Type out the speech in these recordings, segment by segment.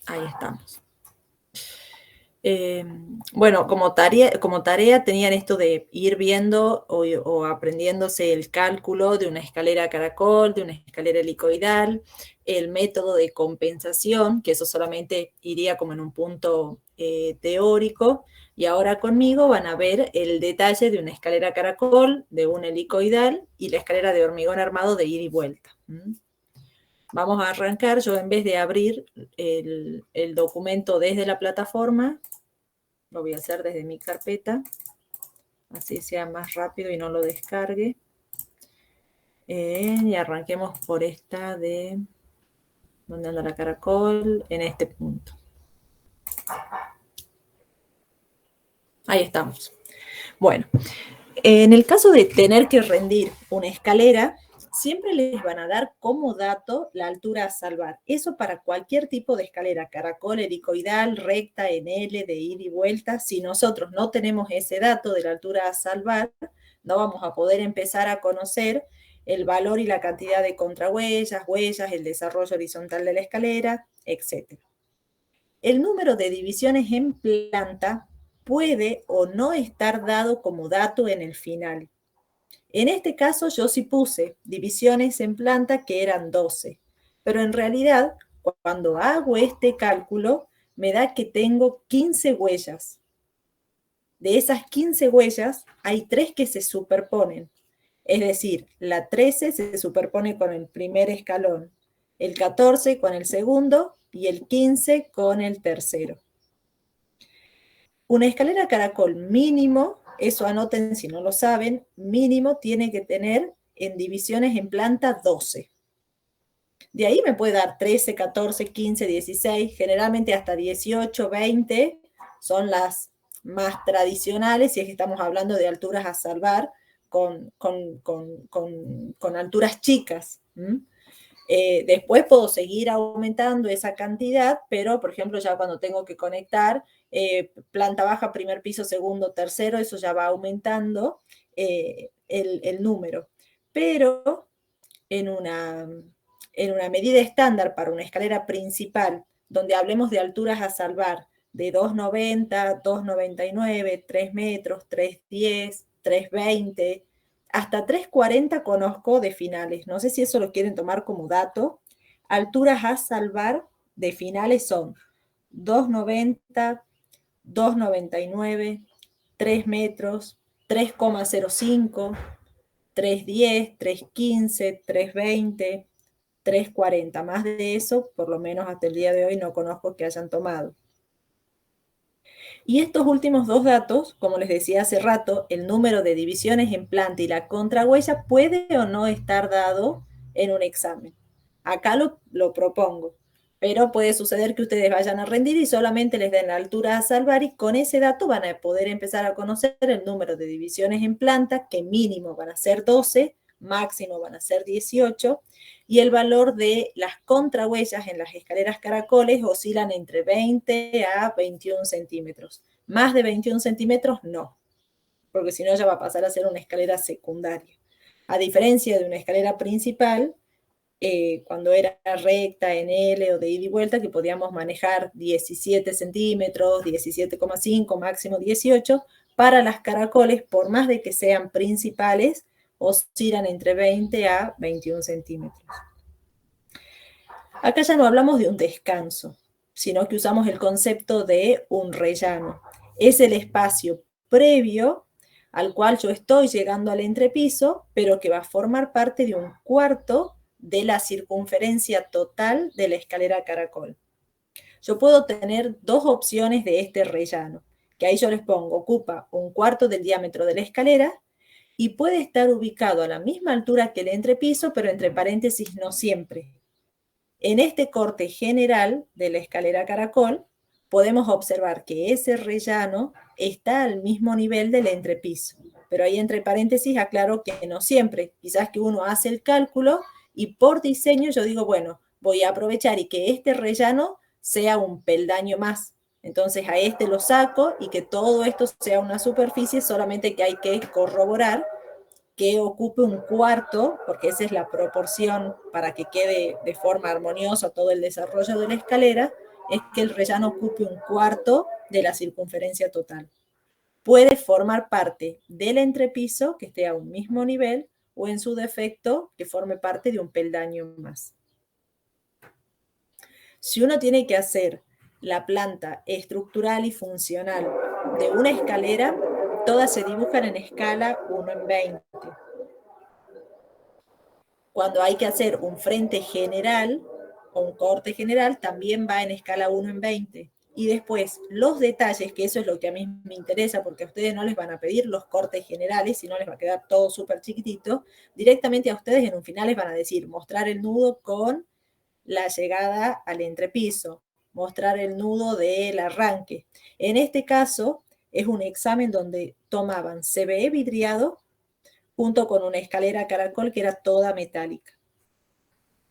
Ahí estamos. Bueno, como tarea tenían esto de ir viendo o aprendiéndose el cálculo de una escalera caracol, de una escalera helicoidal, el método de compensación, que eso solamente iría como en un punto teórico, y ahora conmigo van a ver el detalle de una escalera caracol, de una helicoidal y la escalera de hormigón armado de ida y vuelta. Vamos a arrancar. Yo, en vez de abrir el documento desde la plataforma, lo voy a hacer desde mi carpeta, así sea más rápido y no lo descargue. Y arranquemos por esta de donde anda la caracol, en este punto. Ahí estamos. Bueno, en el caso de tener que rendir una escalera, siempre les van a dar como dato la altura a salvar. Eso para cualquier tipo de escalera, caracol, helicoidal, recta, en L, de ida y vuelta. Si nosotros no tenemos ese dato de la altura a salvar, no vamos a poder empezar a conocer el valor y la cantidad de contrahuellas, huellas, el desarrollo horizontal de la escalera, etc. El número de divisiones en planta puede o no estar dado como dato en el final. En este caso yo sí puse divisiones en planta que eran 12, pero en realidad cuando hago este cálculo me da que tengo 15 huellas. De esas 15 huellas hay 3 que se superponen, es decir, la 13 se superpone con el primer escalón, el 14 con el segundo y el 15 con el tercero. Una escalera caracol mínimo, eso anoten si no lo saben, mínimo tiene que tener en divisiones en planta 12. De ahí me puede dar 13, 14, 15, 16, generalmente hasta 18, 20 son las más tradicionales si es que estamos hablando de alturas a salvar con alturas chicas. Después puedo seguir aumentando esa cantidad, pero por ejemplo ya cuando tengo que conectar planta baja, primer piso, segundo, tercero, eso ya va aumentando el número. Pero en una medida estándar para una escalera principal, donde hablemos de alturas a salvar de 2,90, 2,99, 3 metros, 3,10, 3,20, hasta 3,40 conozco de finales. No sé si eso lo quieren tomar como dato. Alturas a salvar de finales son 2,90, 2,99, 3 metros, 3,05, 3,10, 3,15, 3,20, 3,40. Más de eso, por lo menos hasta el día de hoy, no conozco que hayan tomado. Y estos últimos dos datos, como les decía hace rato, el número de divisiones en planta y la contrahuella puede o no estar dado en un examen. Acá lo propongo, pero puede suceder que ustedes vayan a rendir y solamente les den la altura a salvar y con ese dato van a poder empezar a conocer el número de divisiones en planta, que mínimo van a ser 12, máximo van a ser 18, y el valor de las contrahuellas en las escaleras caracoles oscilan entre 20 a 21 centímetros. Más de 21 centímetros no, porque si no ya va a pasar a ser una escalera secundaria. A diferencia de una escalera principal, cuando era recta, en L o de ida y vuelta, que podíamos manejar 17 centímetros, 17,5, máximo 18, para las caracoles, por más de que sean principales, oscilan entre 20 a 21 centímetros. Acá ya no hablamos de un descanso, sino que usamos el concepto de un rellano. Es el espacio previo al cual yo estoy llegando al entrepiso, pero que va a formar parte de un cuarto de la circunferencia total de la escalera caracol. Yo puedo tener dos opciones de este rellano, que ahí yo les pongo, ocupa un cuarto del diámetro de la escalera y puede estar ubicado a la misma altura que el entrepiso, pero entre paréntesis no siempre. En este corte general de la escalera caracol, podemos observar que ese rellano está al mismo nivel del entrepiso. Pero ahí entre paréntesis aclaro que no siempre. Quizás que uno hace el cálculo y por diseño yo digo, bueno, voy a aprovechar y que este rellano sea un peldaño más. Entonces a este lo saco y que todo esto sea una superficie, solamente que hay que corroborar que ocupe un cuarto, porque esa es la proporción para que quede de forma armoniosa todo el desarrollo de la escalera, es que el rellano ocupe un cuarto de la circunferencia total. Puede formar parte del entrepiso que esté a un mismo nivel o en su defecto que forme parte de un peldaño más. Si uno tiene que hacer la planta estructural y funcional de una escalera, todas se dibujan en escala 1:20. Cuando hay que hacer un frente general o un corte general, también va en escala 1:20. Y después, los detalles, que eso es lo que a mí me interesa, porque a ustedes no les van a pedir los cortes generales, sino les va a quedar todo súper chiquitito, directamente a ustedes en un final les van a decir, mostrar el nudo con la llegada al entrepiso, mostrar el nudo del arranque. En este caso, es un examen donde tomaban CBE vidriado junto con una escalera caracol que era toda metálica.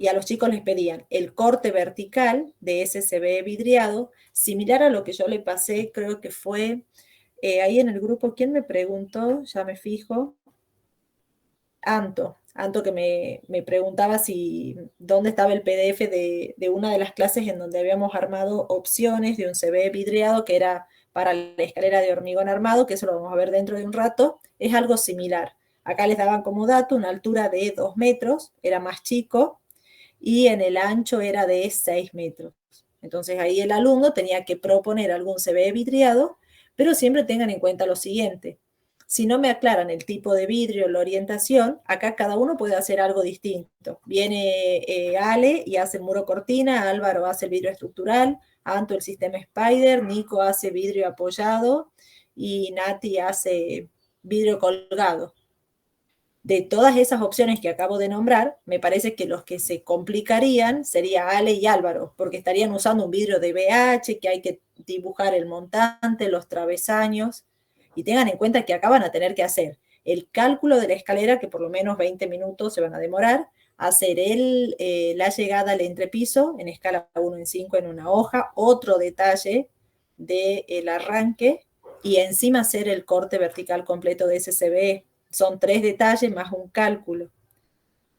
Y a los chicos les pedían el corte vertical de ese CBE vidriado, similar a lo que yo le pasé, creo que fue ahí en el grupo, ¿quién me preguntó? Ya me fijo. Anto que me preguntaba si dónde estaba el PDF de una de las clases en donde habíamos armado opciones de un CBE vidriado que era para la escalera de hormigón armado, que eso lo vamos a ver dentro de un rato, es algo similar. Acá les daban como dato una altura de 2 metros, era más chico, y en el ancho era de 6 metros. Entonces ahí el alumno tenía que proponer algún CBE vidriado, pero siempre tengan en cuenta lo siguiente. Si no me aclaran el tipo de vidrio, la orientación, acá cada uno puede hacer algo distinto. Viene Ale y hace el muro cortina, Álvaro hace el vidrio estructural, Anto el sistema Spider, Nico hace vidrio apoyado y Nati hace vidrio colgado. De todas esas opciones que acabo de nombrar, me parece que los que se complicarían sería Ale y Álvaro, porque estarían usando un vidrio de BH, que hay que dibujar el montante, los travesaños, y tengan en cuenta que acá van a tener que hacer el cálculo de la escalera, que por lo menos 20 minutos se van a demorar, hacer la llegada al entrepiso en escala 1:5 en una hoja, otro detalle del arranque, y encima hacer el corte vertical completo de ese CBE. Son 3 detalles más un cálculo.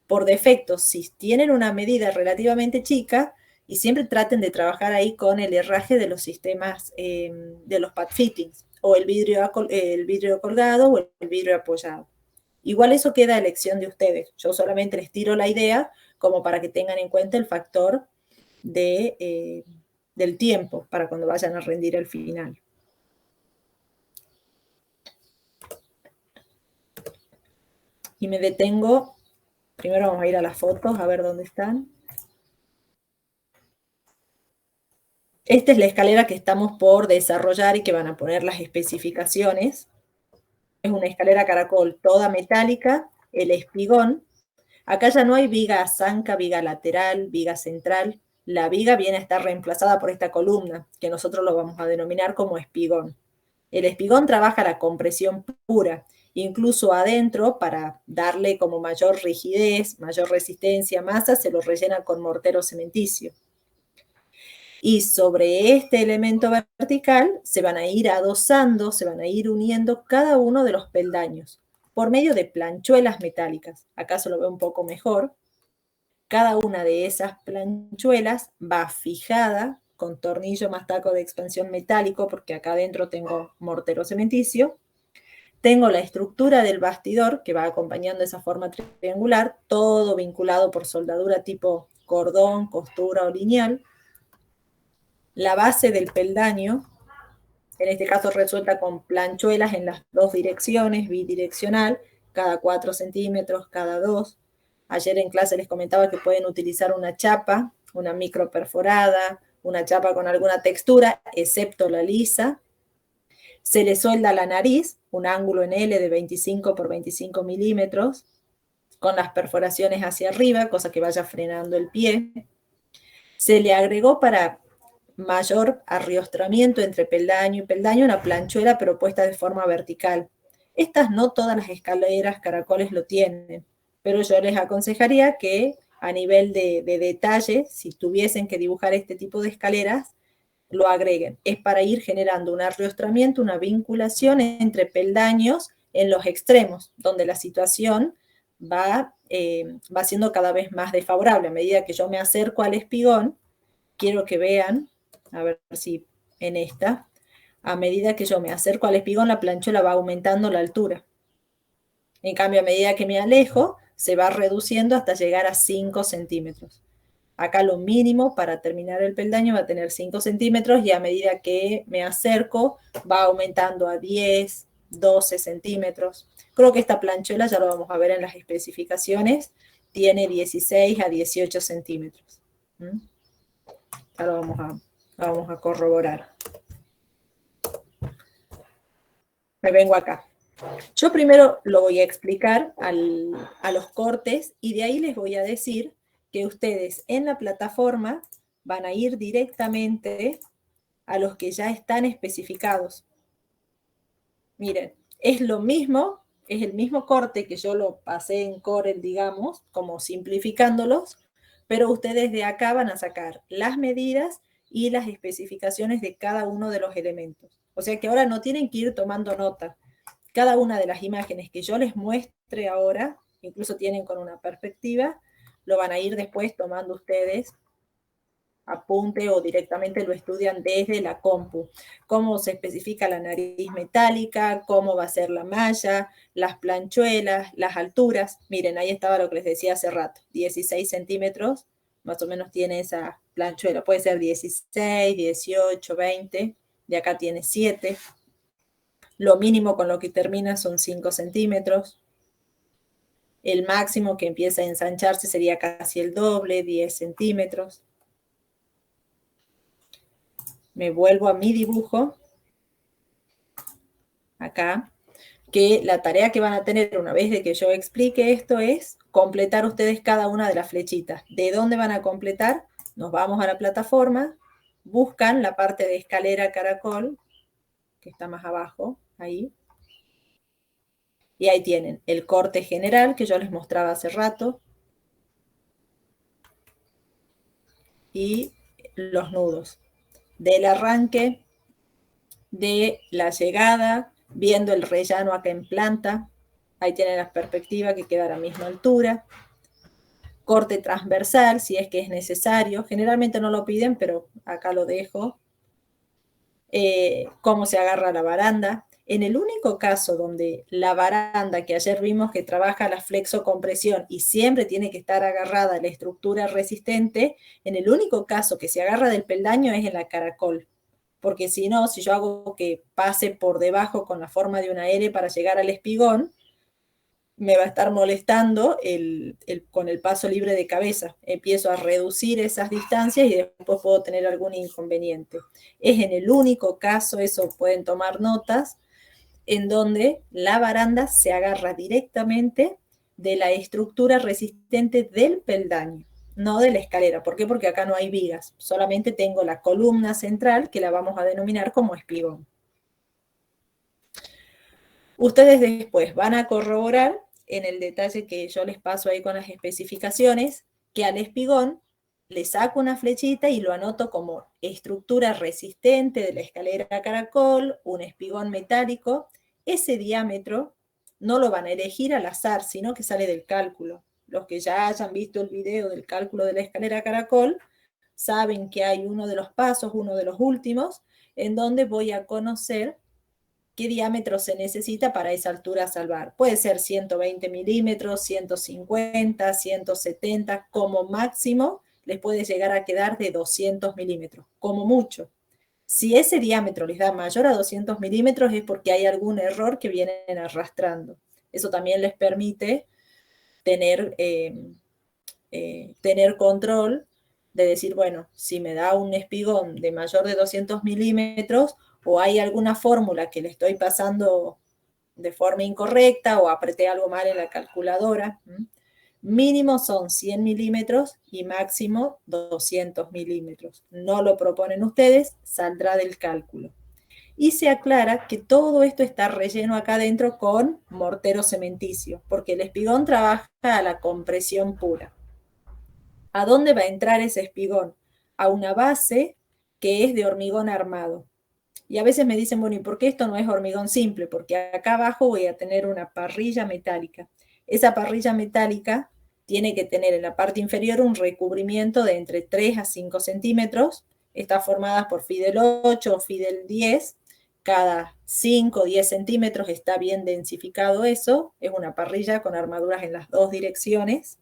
Por defecto, si tienen una medida relativamente chica, y siempre traten de trabajar ahí con el herraje de los sistemas de los pad fittings, o el vidrio colgado o el vidrio apoyado. Igual eso queda a elección de ustedes. Yo solamente les tiro la idea como para que tengan en cuenta el factor del tiempo para cuando vayan a rendir el final. Y me detengo, primero vamos a ir a las fotos, a ver dónde están. Esta es la escalera que estamos por desarrollar y que van a poner las especificaciones. Es una escalera caracol toda metálica, el espigón. Acá ya no hay viga zanca, viga lateral, viga central. La viga viene a estar reemplazada por esta columna, que nosotros lo vamos a denominar como espigón. El espigón trabaja la compresión pura, incluso adentro, para darle como mayor rigidez, mayor resistencia, masa, se lo rellena con mortero cementicio. Y sobre este elemento vertical se van a ir adosando, se van a ir uniendo cada uno de los peldaños por medio de planchuelas metálicas. Acá se lo ve un poco mejor. Cada una de esas planchuelas va fijada con tornillo más taco de expansión metálico, porque acá adentro tengo mortero cementicio. Tengo la estructura del bastidor que va acompañando esa forma triangular, todo vinculado por soldadura tipo cordón, costura o lineal. La base del peldaño, en este caso resuelta con planchuelas en las dos direcciones, bidireccional, cada 4 centímetros, cada 2. Ayer en clase les comentaba que pueden utilizar una chapa, una micro perforada, una chapa con alguna textura, excepto la lisa. Se le suelda la nariz, un ángulo en L de 25 por 25 milímetros, con las perforaciones hacia arriba, cosa que vaya frenando el pie. Se le agregó para mayor arriostramiento entre peldaño y peldaño una planchuela, pero puesta de forma vertical. Estas no todas las escaleras caracoles lo tienen, pero yo les aconsejaría que a nivel de detalle, si tuviesen que dibujar este tipo de escaleras, lo agreguen. Es para ir generando un arriostramiento, una vinculación entre peldaños en los extremos, donde la situación va siendo cada vez más desfavorable. A medida que yo me acerco al espigón, quiero que vean a ver si en esta, a medida que yo me acerco al espigón, la planchuela va aumentando la altura. En cambio, a medida que me alejo, se va reduciendo hasta llegar a 5 centímetros. Acá lo mínimo para terminar el peldaño va a tener 5 centímetros y a medida que me acerco va aumentando a 10, 12 centímetros. Creo que esta planchuela, ya lo vamos a ver en las especificaciones, tiene 16 a 18 centímetros. Ya lo vamos a corroborar. Me vengo acá. Yo primero lo voy a explicar a los cortes y de ahí les voy a decir que ustedes en la plataforma van a ir directamente a los que ya están especificados. Miren, es lo mismo, es el mismo corte que yo lo pasé en Corel, digamos, como simplificándolos, pero ustedes de acá van a sacar las medidas y las especificaciones de cada uno de los elementos. O sea que ahora no tienen que ir tomando nota. Cada una de las imágenes que yo les muestre ahora, incluso tienen con una perspectiva, lo van a ir después tomando ustedes apunte o directamente lo estudian desde la compu. Cómo se especifica la nariz metálica, cómo va a ser la malla, las planchuelas, las alturas. Miren, ahí estaba lo que les decía hace rato, 16 centímetros, más o menos tiene esa planchuela. Puede ser 16, 18, 20, de acá tiene 7. Lo mínimo con lo que termina son 5 centímetros. El máximo que empieza a ensancharse sería casi el doble, 10 centímetros. Me vuelvo a mi dibujo, acá, que la tarea que van a tener una vez de que yo explique esto es completar ustedes cada una de las flechitas. ¿De dónde van a completar? Nos vamos a la plataforma, buscan la parte de escalera caracol, que está más abajo, ahí. Y ahí tienen el corte general que yo les mostraba hace rato. Y los nudos. Del arranque, de la llegada, viendo el rellano acá en planta. Ahí tienen la perspectiva que queda a la misma altura. Corte transversal, si es que es necesario. Generalmente no lo piden, pero acá lo dejo. Cómo se agarra la baranda. En el único caso donde la baranda que ayer vimos que trabaja la flexocompresión y siempre tiene que estar agarrada a la estructura resistente, en el único caso que se agarra del peldaño es en la caracol. Porque si no, si yo hago que pase por debajo con la forma de una L para llegar al espigón, me va a estar molestando con el paso libre de cabeza. Empiezo a reducir esas distancias y después puedo tener algún inconveniente. Es en el único caso, eso pueden tomar notas, en donde la baranda se agarra directamente de la estructura resistente del peldaño, no de la escalera. ¿Por qué? Porque acá no hay vigas, solamente tengo la columna central que la vamos a denominar como espigón. Ustedes después van a corroborar en el detalle que yo les paso ahí con las especificaciones, que al espigón le saco una flechita y lo anoto como estructura resistente de la escalera caracol, un espigón metálico. Ese diámetro no lo van a elegir al azar, sino que sale del cálculo. Los que ya hayan visto el video del cálculo de la escalera caracol saben que hay uno de los pasos, uno de los últimos, en donde voy a conocer qué diámetro se necesita para esa altura a salvar. Puede ser 120 milímetros, 150, 170, como máximo les puede llegar a quedar de 200 milímetros, como mucho. Si ese diámetro les da mayor a 200 milímetros es porque hay algún error que vienen arrastrando. Eso también les permite tener, tener control de decir, bueno, si me da un espigón de mayor de 200 milímetros, o hay alguna fórmula que le estoy pasando de forma incorrecta o apreté algo mal en la calculadora. Mínimo son 100 milímetros y máximo 200 milímetros. No lo proponen ustedes, saldrá del cálculo. Y se aclara que todo esto está relleno acá adentro con mortero cementicio, porque el espigón trabaja a la compresión pura. ¿A dónde va a entrar ese espigón? A una base que es de hormigón armado. Y a veces me dicen, bueno, ¿y por qué esto no es hormigón simple? Porque acá abajo voy a tener una parrilla metálica. Esa parrilla metálica tiene que tener en la parte inferior un recubrimiento de entre 3 a 5 centímetros Está formada por Fidel 8 o Fidel 10. Cada 5 o 10 centímetros está bien densificado eso. Es una parrilla con armaduras en las dos direcciones.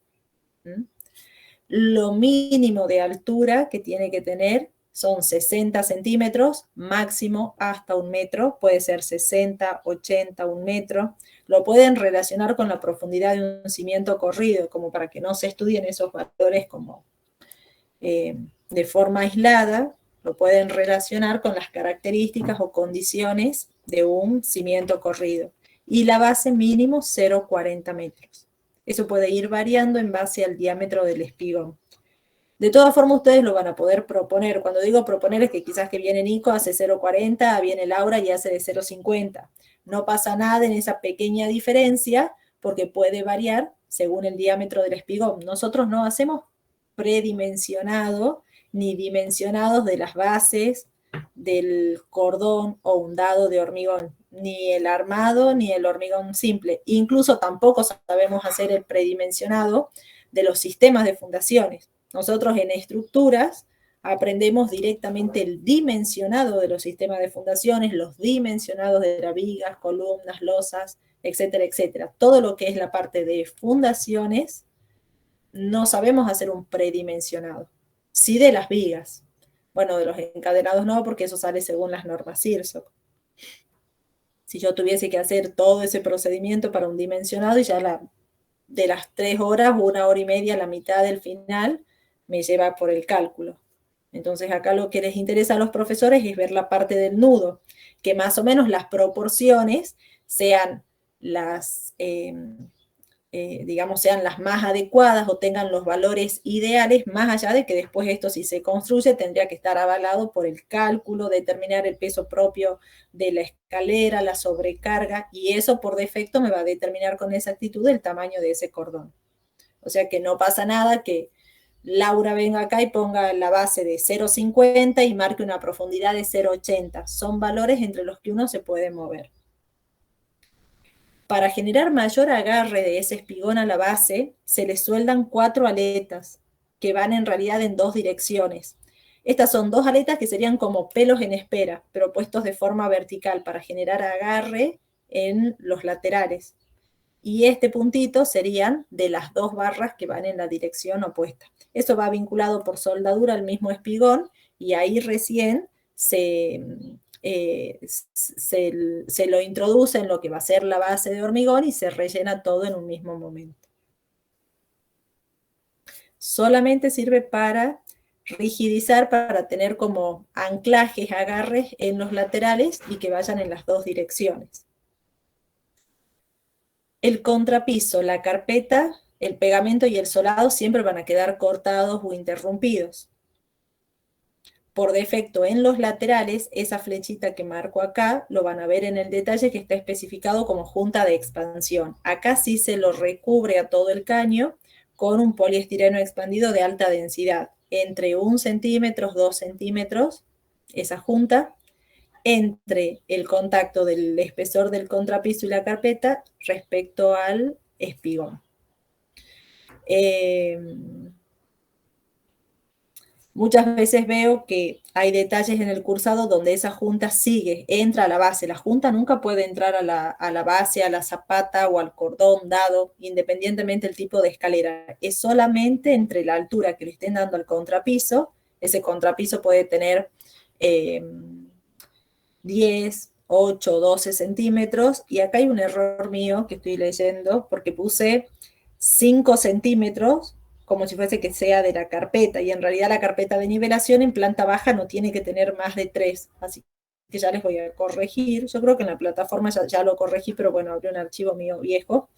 Lo mínimo de altura que tiene que tener son 60 centímetros, máximo hasta 1 metro, puede ser 60, 80, 1 metro. Lo pueden relacionar con la profundidad de un cimiento corrido, como para que no se estudien esos valores como de forma aislada, lo pueden relacionar con las características o condiciones de un cimiento corrido. Y la base mínimo 0,40 metros. Eso puede ir variando en base al diámetro del espigón. De todas formas, ustedes lo van a poder proponer. Cuando digo proponer es que quizás que viene Nico, hace 0,40, viene Laura y hace de 0,50. No pasa nada en esa pequeña diferencia porque puede variar según el diámetro del espigón. Nosotros no hacemos predimensionado ni dimensionados de las bases del cordón o hundado de hormigón, ni el armado ni el hormigón simple. Incluso tampoco sabemos hacer el predimensionado de los sistemas de fundaciones. Nosotros en estructuras aprendemos directamente el dimensionado de los sistemas de fundaciones, los dimensionados de las vigas, columnas, losas, etcétera, etcétera. Todo lo que es la parte de fundaciones, no sabemos hacer un predimensionado. Sí de las vigas. Bueno, de los encadenados no, porque eso sale según las normas CIRSOC. Si yo tuviese que hacer todo ese procedimiento para un dimensionado y ya de las 3 horas, 1 hora y media, la mitad del final, me lleva por el cálculo. Entonces acá lo que les interesa a los profesores es ver la parte del nudo, que más o menos las proporciones sean las, digamos, sean las más adecuadas o tengan los valores ideales, más allá de que después esto, si se construye, tendría que estar avalado por el cálculo, determinar el peso propio de la escalera, la sobrecarga, y eso por defecto me va a determinar con exactitud el tamaño de ese cordón. O sea que no pasa nada que Laura venga acá y ponga la base de 0,50 y marque una profundidad de 0,80. Son valores entre los que uno se puede mover. Para generar mayor agarre de ese espigón a la base, se le sueldan 4 aletas, que van en realidad en 2 direcciones. Estas son 2 aletas que serían como pelos en espera, pero puestos de forma vertical para generar agarre en los laterales. Y este puntito serían de las 2 barras que van en la dirección opuesta. Eso va vinculado por soldadura al mismo espigón y ahí recién se lo introduce en lo que va a ser la base de hormigón y se rellena todo en un mismo momento. Solamente sirve para rigidizar, para tener como anclajes, agarres en los laterales y que vayan en las 2 direcciones. El contrapiso, la carpeta, el pegamento y el solado siempre van a quedar cortados o interrumpidos. Por defecto, en los laterales, esa flechita que marco acá, lo van a ver en el detalle que está especificado como junta de expansión. Acá sí se lo recubre a todo el caño con un poliestireno expandido de alta densidad, entre 1 centímetro, 2 centímetros, esa junta, entre el contacto del espesor del contrapiso y la carpeta respecto al espigón. Muchas veces veo que hay detalles en el cursado donde esa junta sigue, entra a la base. La junta nunca puede entrar a la base, a la zapata o al cordón dado, independientemente del tipo de escalera. Es solamente entre la altura que le estén dando al contrapiso. Ese contrapiso puede tener 10, 8, 12 centímetros. Y acá hay un error mío que estoy leyendo porque puse 5 centímetros como si fuese que sea de la carpeta, y en realidad la carpeta de nivelación en planta baja no tiene que tener más de 3, así que ya les voy a corregir. Yo creo que en la plataforma ya lo corregí, pero bueno, abrí un archivo mío viejo.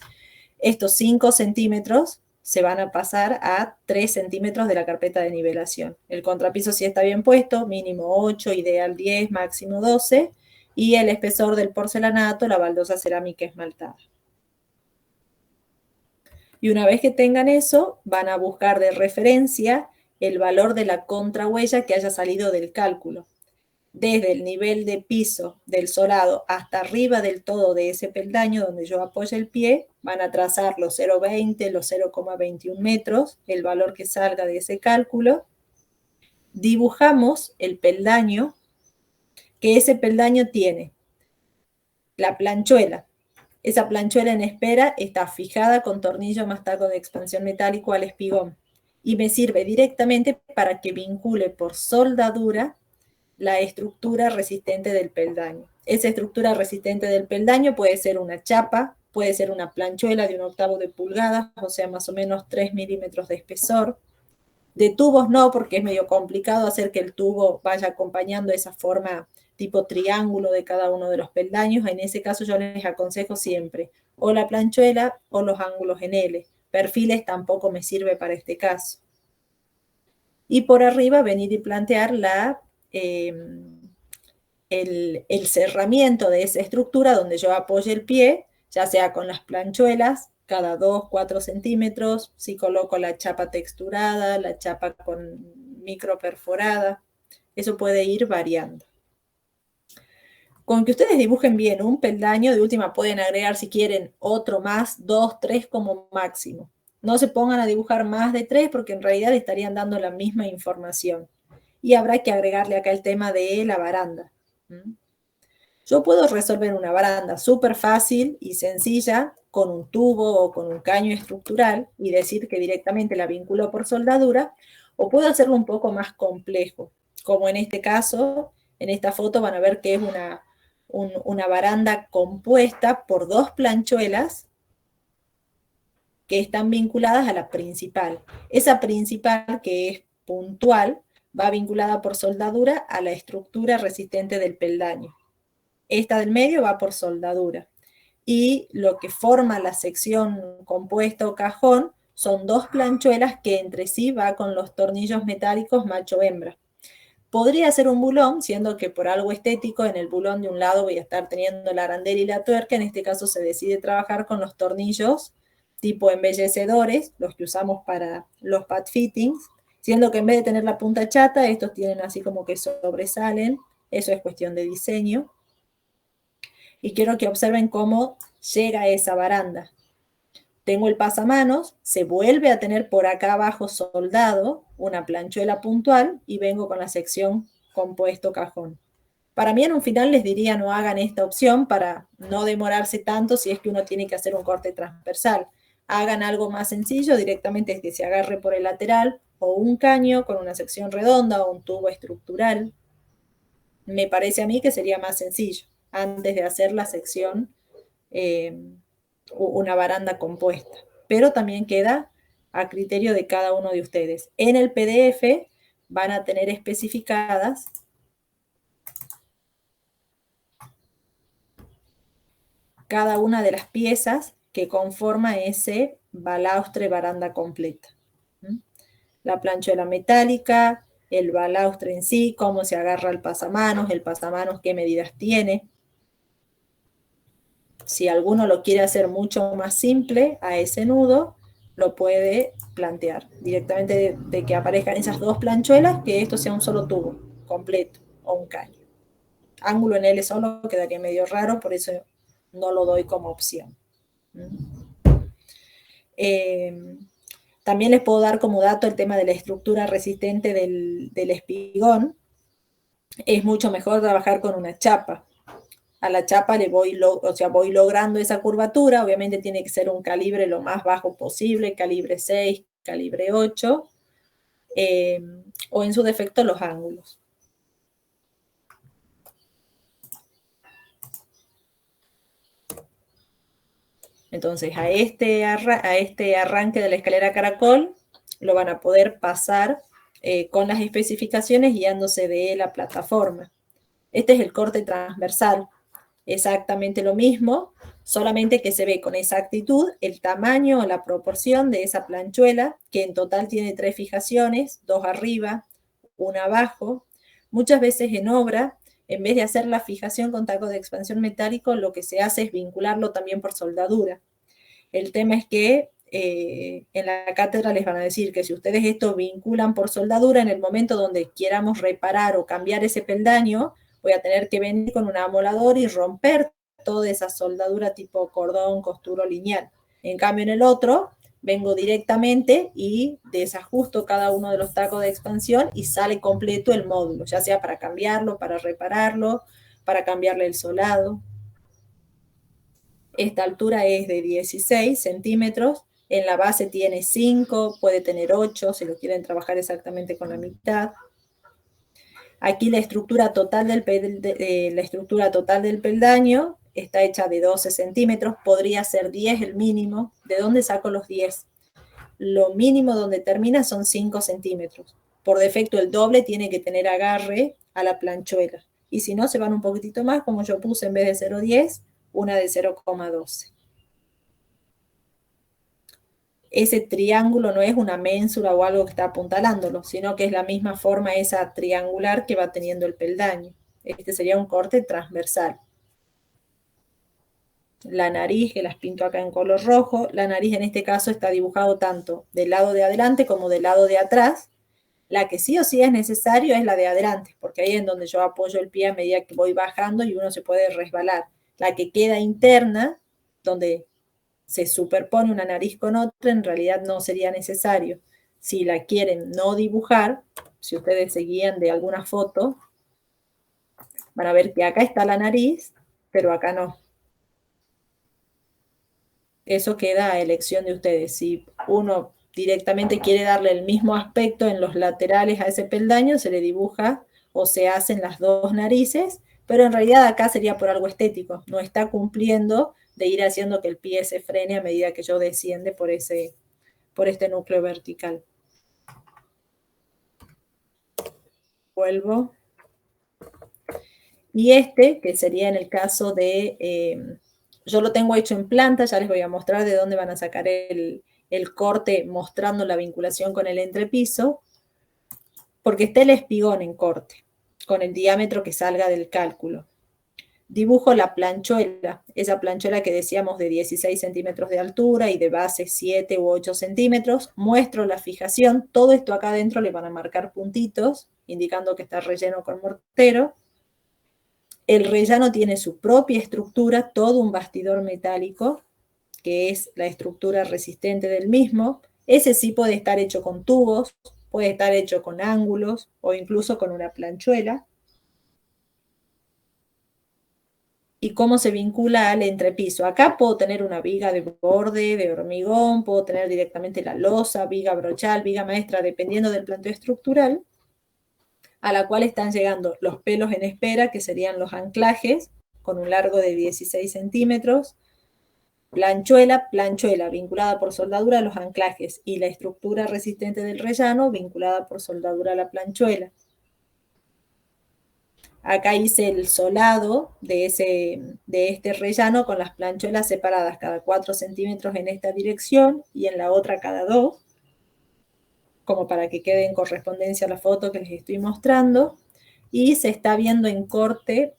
Estos 5 centímetros se van a pasar a 3 centímetros de la carpeta de nivelación. El contrapiso sí está bien puesto, mínimo 8, ideal 10, máximo 12, y el espesor del porcelanato, la baldosa cerámica esmaltada. Y una vez que tengan eso, van a buscar de referencia el valor de la contrahuella que haya salido del cálculo. Desde el nivel de piso del solado hasta arriba del todo de ese peldaño donde yo apoyo el pie, van a trazar los 0,20, los 0,21 metros, el valor que salga de ese cálculo, dibujamos el peldaño, que ese peldaño tiene la planchuela. Esa planchuela en espera está fijada con tornillo más taco de expansión metálico al espigón y me sirve directamente para que vincule por soldadura la estructura resistente del peldaño. Esa estructura resistente del peldaño puede ser una chapa, puede ser una planchuela de 1/8 de pulgada, o sea, más o menos 3 milímetros de espesor. De tubos no, porque es medio complicado hacer que el tubo vaya acompañando esa forma tipo triángulo de cada uno de los peldaños. En ese caso yo les aconsejo siempre o la planchuela o los ángulos en L. Perfiles tampoco me sirve para este caso. Y por arriba venir y plantear el cerramiento de esa estructura donde yo apoye el pie, ya sea con las planchuelas, cada 2, 4 centímetros, si coloco la chapa texturada, la chapa con micro perforada, eso puede ir variando. Con que ustedes dibujen bien un peldaño, de última pueden agregar si quieren otro más, 2, 3 como máximo. No se pongan a dibujar más de 3 porque en realidad estarían dando la misma información. Y habrá que agregarle acá el tema de la baranda. Yo puedo resolver una baranda súper fácil y sencilla con un tubo o con un caño estructural y decir que directamente la vinculo por soldadura, o puedo hacerlo un poco más complejo, como en este caso, en esta foto van a ver que es una baranda compuesta por 2 planchuelas que están vinculadas a la principal. Esa principal, que es puntual, va vinculada por soldadura a la estructura resistente del peldaño. Esta del medio va por soldadura. Y lo que forma la sección compuesta o cajón son 2 planchuelas que entre sí va con los tornillos metálicos macho-hembra. Podría ser un bulón, siendo que por algo estético en el bulón de un lado voy a estar teniendo la arandela y la tuerca. En este caso se decide trabajar con los tornillos tipo embellecedores, los que usamos para los pad fittings, siendo que en vez de tener la punta chata, estos tienen así como que sobresalen. Eso es cuestión de diseño. Y quiero que observen cómo llega esa baranda. Tengo el pasamanos, se vuelve a tener por acá abajo soldado una planchuela puntual y vengo con la sección compuesto cajón. Para mí en un final les diría no hagan esta opción para no demorarse tanto si es que uno tiene que hacer un corte transversal. Hagan algo más sencillo, directamente que se agarre por el lateral o un caño con una sección redonda o un tubo estructural. Me parece a mí que sería más sencillo antes de hacer la sección una baranda compuesta, pero también queda a criterio de cada uno de ustedes. En el PDF van a tener especificadas cada una de las piezas que conforma ese balaustre baranda completa. La planchuela metálica, el balaustre en sí, cómo se agarra el pasamanos qué medidas tiene. Si alguno lo quiere hacer mucho más simple a ese nudo, lo puede plantear directamente de que aparezcan esas 2 planchuelas, que esto sea un solo tubo completo o un caño. Ángulo en L solo quedaría medio raro, por eso no lo doy como opción. También les puedo dar como dato el tema de la estructura resistente del espigón. Es mucho mejor trabajar con una chapa. A la chapa voy logrando esa curvatura. Obviamente tiene que ser un calibre lo más bajo posible, calibre 6, calibre 8, o en su defecto los ángulos. Entonces a este arranque de la escalera caracol lo van a poder pasar con las especificaciones guiándose de la plataforma. Este es el corte transversal, exactamente lo mismo, solamente que se ve con exactitud el tamaño o la proporción de esa planchuela, que en total tiene 3 fijaciones, 2 arriba, 1 abajo. Muchas veces en obra, en vez de hacer la fijación con taco de expansión metálico, lo que se hace es vincularlo también por soldadura. El tema es que en la cátedra les van a decir que si ustedes esto vinculan por soldadura, en el momento donde quieramos reparar o cambiar ese peldaño, voy a tener que venir con un amolador y romper toda esa soldadura tipo cordón, costura lineal. En cambio, en el otro, Vengo directamente y desajusto cada uno de los tacos de expansión y sale completo el módulo, ya sea para cambiarlo, para repararlo, para cambiarle el solado. Esta altura es de 16 centímetros. En la base tiene 5, puede tener 8 si lo quieren trabajar exactamente con la mitad. Aquí la estructura total del peldaño está hecha de 12 centímetros, podría ser 10 el mínimo. ¿De dónde saco los 10? Lo mínimo donde termina son 5 centímetros. Por defecto el doble tiene que tener agarre a la planchuela. Y si no, se van un poquitito más, como yo puse en vez de 0,10, una de 0,12. Ese triángulo no es una ménsura o algo que está apuntalándolo, sino que es la misma forma esa triangular que va teniendo el peldaño. Este sería un corte transversal. La nariz, que las pinto acá en color rojo, la nariz en este caso está dibujado tanto del lado de adelante como del lado de atrás. La que sí o sí es necesario es la de adelante, porque ahí es en donde yo apoyo el pie a medida que voy bajando y uno se puede resbalar. La que queda interna, donde se superpone una nariz con otra, en realidad no sería necesario. Si la quieren no dibujar, si ustedes se guían de alguna foto, van a ver que acá está la nariz, pero acá no. Eso queda a elección de ustedes. Si uno directamente quiere darle el mismo aspecto en los laterales a ese peldaño, se le dibuja o se hacen las dos narices, pero en realidad acá sería por algo estético. No está cumpliendo de ir haciendo que el pie se frene a medida que yo desciende por este núcleo vertical. Vuelvo. Y este, que sería en el caso de, yo lo tengo hecho en planta, ya les voy a mostrar de dónde van a sacar el corte mostrando la vinculación con el entrepiso, porque está el espigón en corte, con el diámetro que salga del cálculo. Dibujo la planchuela, esa planchuela que decíamos de 16 centímetros de altura y de base 7 u 8 centímetros. Muestro la fijación, todo esto acá adentro le van a marcar puntitos, indicando que está relleno con mortero. El rellano tiene su propia estructura, todo un bastidor metálico, que es la estructura resistente del mismo. Ese sí puede estar hecho con tubos, puede estar hecho con ángulos o incluso con una planchuela. Y cómo se vincula al entrepiso. Acá puedo tener una viga de borde, de hormigón, puedo tener directamente la losa, viga brochal, viga maestra, dependiendo del planteo estructural, a la cual están llegando los pelos en espera, que serían los anclajes, con un largo de 16 centímetros, planchuela, vinculada por soldadura a los anclajes, y la estructura resistente del rellano, vinculada por soldadura a la planchuela. Acá hice el solado de este rellano con las planchuelas separadas cada 4 centímetros en esta dirección y en la otra cada 2, como para que quede en correspondencia a la foto que les estoy mostrando. Y se está viendo en corte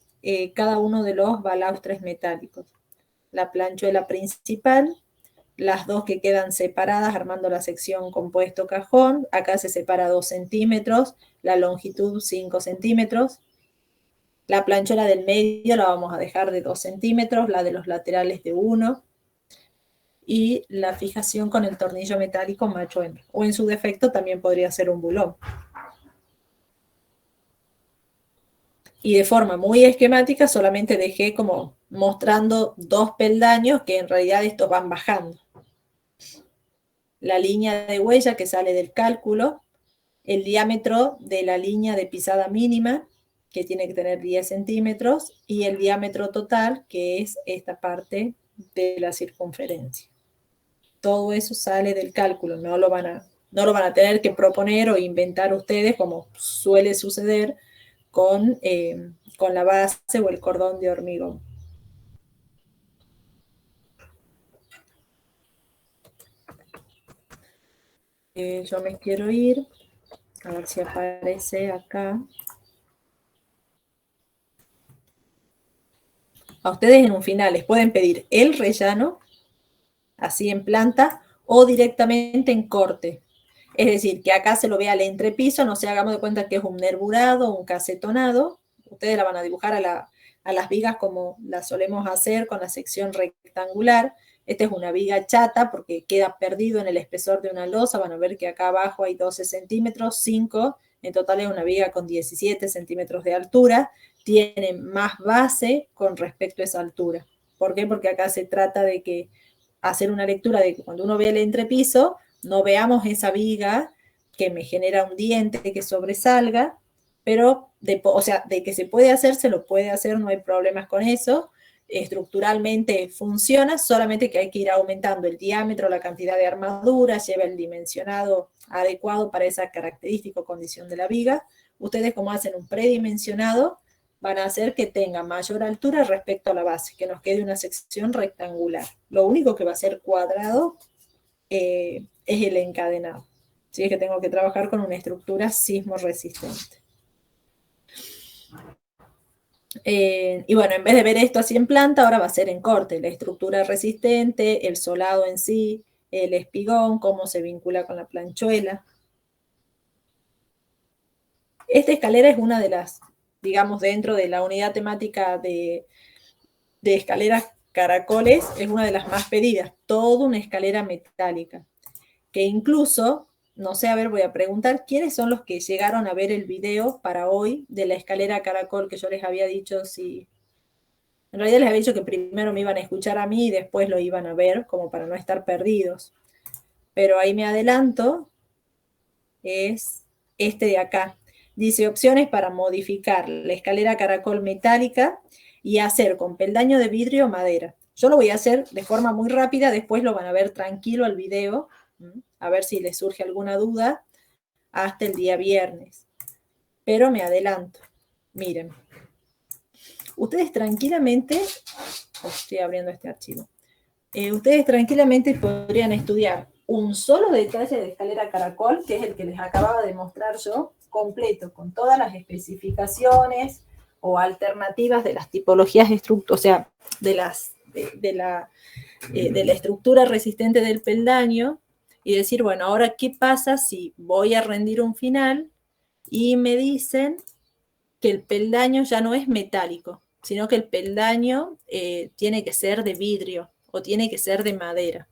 cada uno de los balaustres metálicos. La planchuela principal, las dos que quedan separadas armando la sección compuesto cajón. Acá se separa 2 centímetros, la longitud 5 centímetros. La planchuela del medio la vamos a dejar de 2 centímetros, la de los laterales de 1. Y la fijación con el tornillo metálico macho-hembra. O en su defecto también podría ser un bulón. Y de forma muy esquemática solamente dejé como mostrando 2 peldaños que en realidad estos van bajando. La línea de huella que sale del cálculo, el diámetro de la línea de pisada mínima, que tiene que tener 10 centímetros, y el diámetro total, que es esta parte de la circunferencia. Todo eso sale del cálculo, no lo van a tener que proponer o inventar ustedes, como suele suceder con la base o el cordón de hormigón. Yo me quiero ir, a ver si aparece acá. A ustedes en un final les pueden pedir el rellano, así en planta, o directamente en corte. Es decir, que acá se lo vea al entrepiso, no se hagamos de cuenta que es un nervurado, un casetonado. Ustedes la van a dibujar a las vigas como la solemos hacer con la sección rectangular, Esta es una viga chata porque queda perdido en el espesor de una losa. Van a ver que acá abajo hay 12 centímetros, 5. En total es una viga con 17 centímetros de altura. Tiene más base con respecto a esa altura. ¿Por qué? Porque acá se trata de que hacer una lectura de que cuando uno ve el entrepiso, no veamos esa viga que me genera un diente que sobresalga, pero o sea, de que se puede hacer, se lo puede hacer, no hay problemas con eso. Estructuralmente funciona, solamente que hay que ir aumentando el diámetro, la cantidad de armadura, lleva el dimensionado adecuado para esa característica o condición de la viga. Ustedes, como hacen un predimensionado, van a hacer que tenga mayor altura respecto a la base, que nos quede una sección rectangular. Lo único que va a ser cuadrado es el encadenado. Así es que tengo que trabajar con una estructura sismo resistente. Y bueno, en vez de ver esto así en planta, ahora va a ser en corte, la estructura resistente, el solado en sí, el espigón, cómo se vincula con la planchuela. Esta escalera es una de las, digamos, dentro de la unidad temática de escaleras caracoles, es una de las más pedidas, toda una escalera metálica, que incluso, no sé, a ver, voy a preguntar, ¿quiénes son los que llegaron a ver el video para hoy de la escalera caracol que yo les había dicho si... En realidad les había dicho que primero me iban a escuchar a mí y después lo iban a ver, como para no estar perdidos. Pero ahí me adelanto, es este de acá. Dice opciones para modificar la escalera caracol metálica y hacer con peldaño de vidrio o madera. Yo lo voy a hacer de forma muy rápida, después lo van a ver tranquilo al video, a ver si les surge alguna duda, hasta el día viernes. Pero me adelanto. Miren. Ustedes tranquilamente, estoy abriendo este archivo, ustedes tranquilamente podrían estudiar un solo detalle de escalera caracol, que es el que les acababa de mostrar yo, completo, con todas las especificaciones o alternativas de las tipologías estructurales, o sea, de la estructura resistente del peldaño, y decir, bueno, ahora, ¿qué pasa si voy a rendir un final y me dicen que el peldaño ya no es metálico, sino que el peldaño tiene que ser de vidrio o tiene que ser de madera?